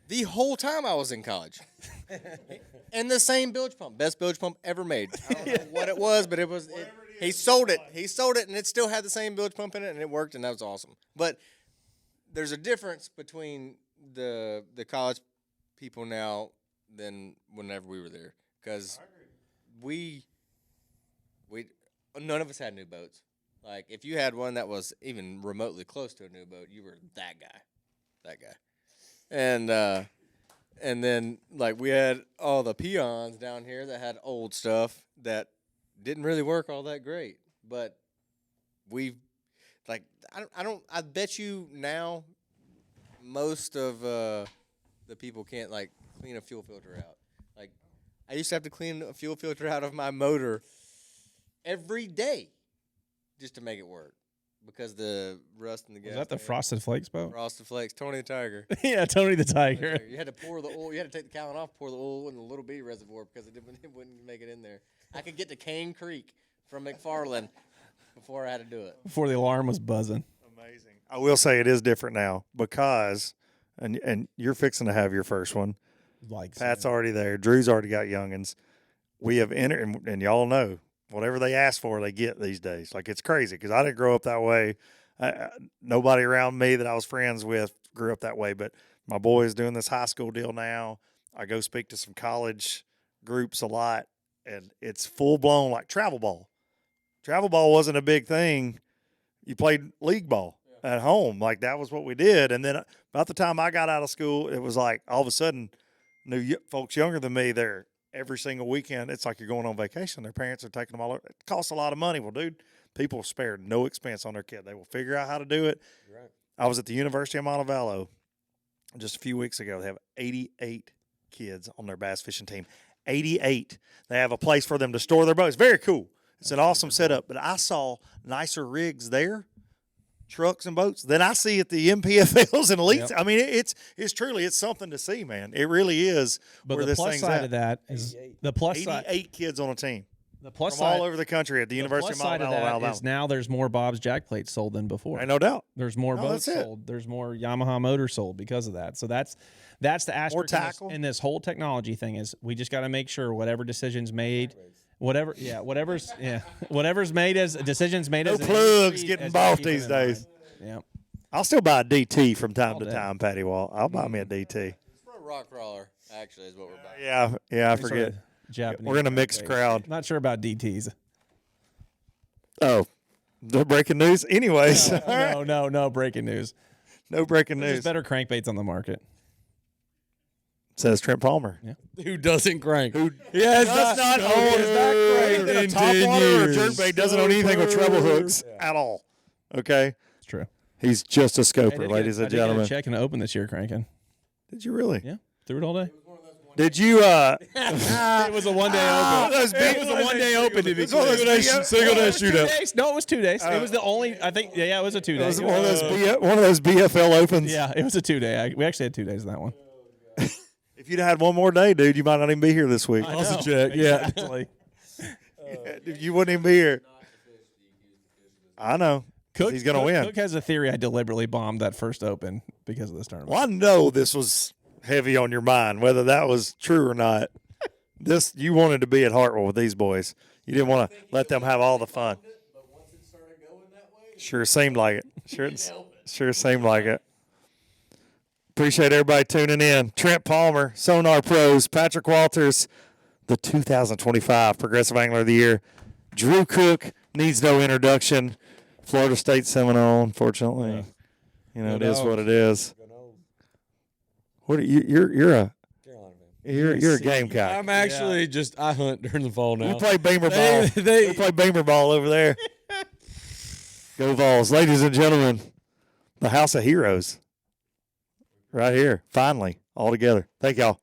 the whole time I was in college. And the same bilge pump, best bilge pump ever made. I don't know what it was, but he sold it. He sold it, and it still had the same bilge pump in it, and it worked, and that was awesome. But there's a difference between the college people now than whenever we were there, because we none of us had new boats. Like, if you had one that was even remotely close to a new boat, you were that guy. And then, like, we had all the peons down here that had old stuff that didn't really work all that great. But I bet you now most of the people can't, like, clean a fuel filter out. Like, I used to have to clean a fuel filter out of my motor every day just to make it work because the rust in the gas. Was that the Frosted Flakes boat? Frosted Flakes, Tony the Tiger. Yeah, Tony the Tiger. You had to pour the oil. You had to take the cowling off, pour the oil in the little bitty reservoir because it wouldn't make it in there. I could get to Cane Creek from McFarland before I had to do it. Before the alarm was buzzing. Amazing. I will say it is different now because, and you're fixing to have your first one. Like Pat's already there. Drew's already got youngins. We have entered, and y'all know, whatever they ask for, they get these days. Like, it's crazy because I didn't grow up that way. Nobody around me that I was friends with grew up that way. But my boy is doing this high school deal now. I go speak to some college groups a lot, and it's full-blown like travel ball. Travel ball wasn't a big thing. You played league ball at home. Like, that was what we did. And then about the time I got out of school, it was like all of a sudden new folks younger than me, they're every single weekend. It's like you're going on vacation. Their parents are taking them all over. It costs a lot of money. Well, dude, people spared no expense on their kid. They will figure out how to do it. Right. I was at the University of Montevallo just a few weeks ago. They have 88 kids on their bass fishing team. 88. They have a place for them to store their boats. Very cool. It's an awesome setup. But I saw nicer rigs there, trucks and boats, than I see at the NPFLs and elites. Yep. I mean, it's truly something to see, man. It really is. But where the this plus thing's side at. of that is the plus 88 side. kids on a team The plus from side all over the country at the University of plus side of Montevallo, that Alabama. is now there's more Bob's Jack plates sold than before. Ain't no doubt. There's more No, boats that's it. sold. There's more Yamaha motors sold because of that. So that's the asterisk tackle. in this whole technology thing is we just got to make sure whatever decisions made, whatever's made as decisions made No as an plugs industry, getting as bought keep 'em these in days. mind. Yeah. I'll still buy a DT from time All to day. time, Patty Wall. I'll buy me a DT. For a rock crawler, actually, is what we're buying. Yeah, I Sort forget. of Japanese. We're in a mixed base. crowd. Not sure about DTs. Oh, the breaking news? Anyways. No breaking news. No breaking There's news. just better crankbaits on the market. Says Trent Palmer. Who doesn't crank? Who Does not own in a top 10 water or years. jerkbait, doesn't own anything with treble hooks at all. Okay? It's true. He's just a I scoper, did ladies get, and I did get a gentlemen. check and open this year cranking. Did you really? Yeah. Threw it all day. Did you It was a one-day open. it was a one-day open to be It's one of those single day Two shootout. days. No, it was 2 days. It was the only. I think. Yeah, it was a 2 it day. was one of those BFL opens. Yeah, it was a 2 day. We actually had 2 days in that one. If you'd had one more day, dude, you might not even be here this week. Also check. Yeah. Exactly. You wouldn't even be here. I know. He's going to win. Cook has a theory I deliberately bombed that first open because of this tournament. Well, I know this was heavy on your mind, whether that was true or not. You wanted to be at Hartwell with these boys. You didn't want to let them have all the fun. Sure seemed like it. Sure seemed like it. Appreciate everybody tuning in. Trent Palmer, Sonar Pros, Patrick Walters, the 2025 Progressive Angler of the Year. Drew Cook needs no introduction. Florida State Seminole, unfortunately. You know, it is what it is. What are you? You're a Gamecock. I'm actually just I hunt during the fall now. We play Beamer ball. We play Beamer ball over there. Go Vols, ladies and gentlemen. The House of Heroes, right here. Finally, all together. Thank y'all.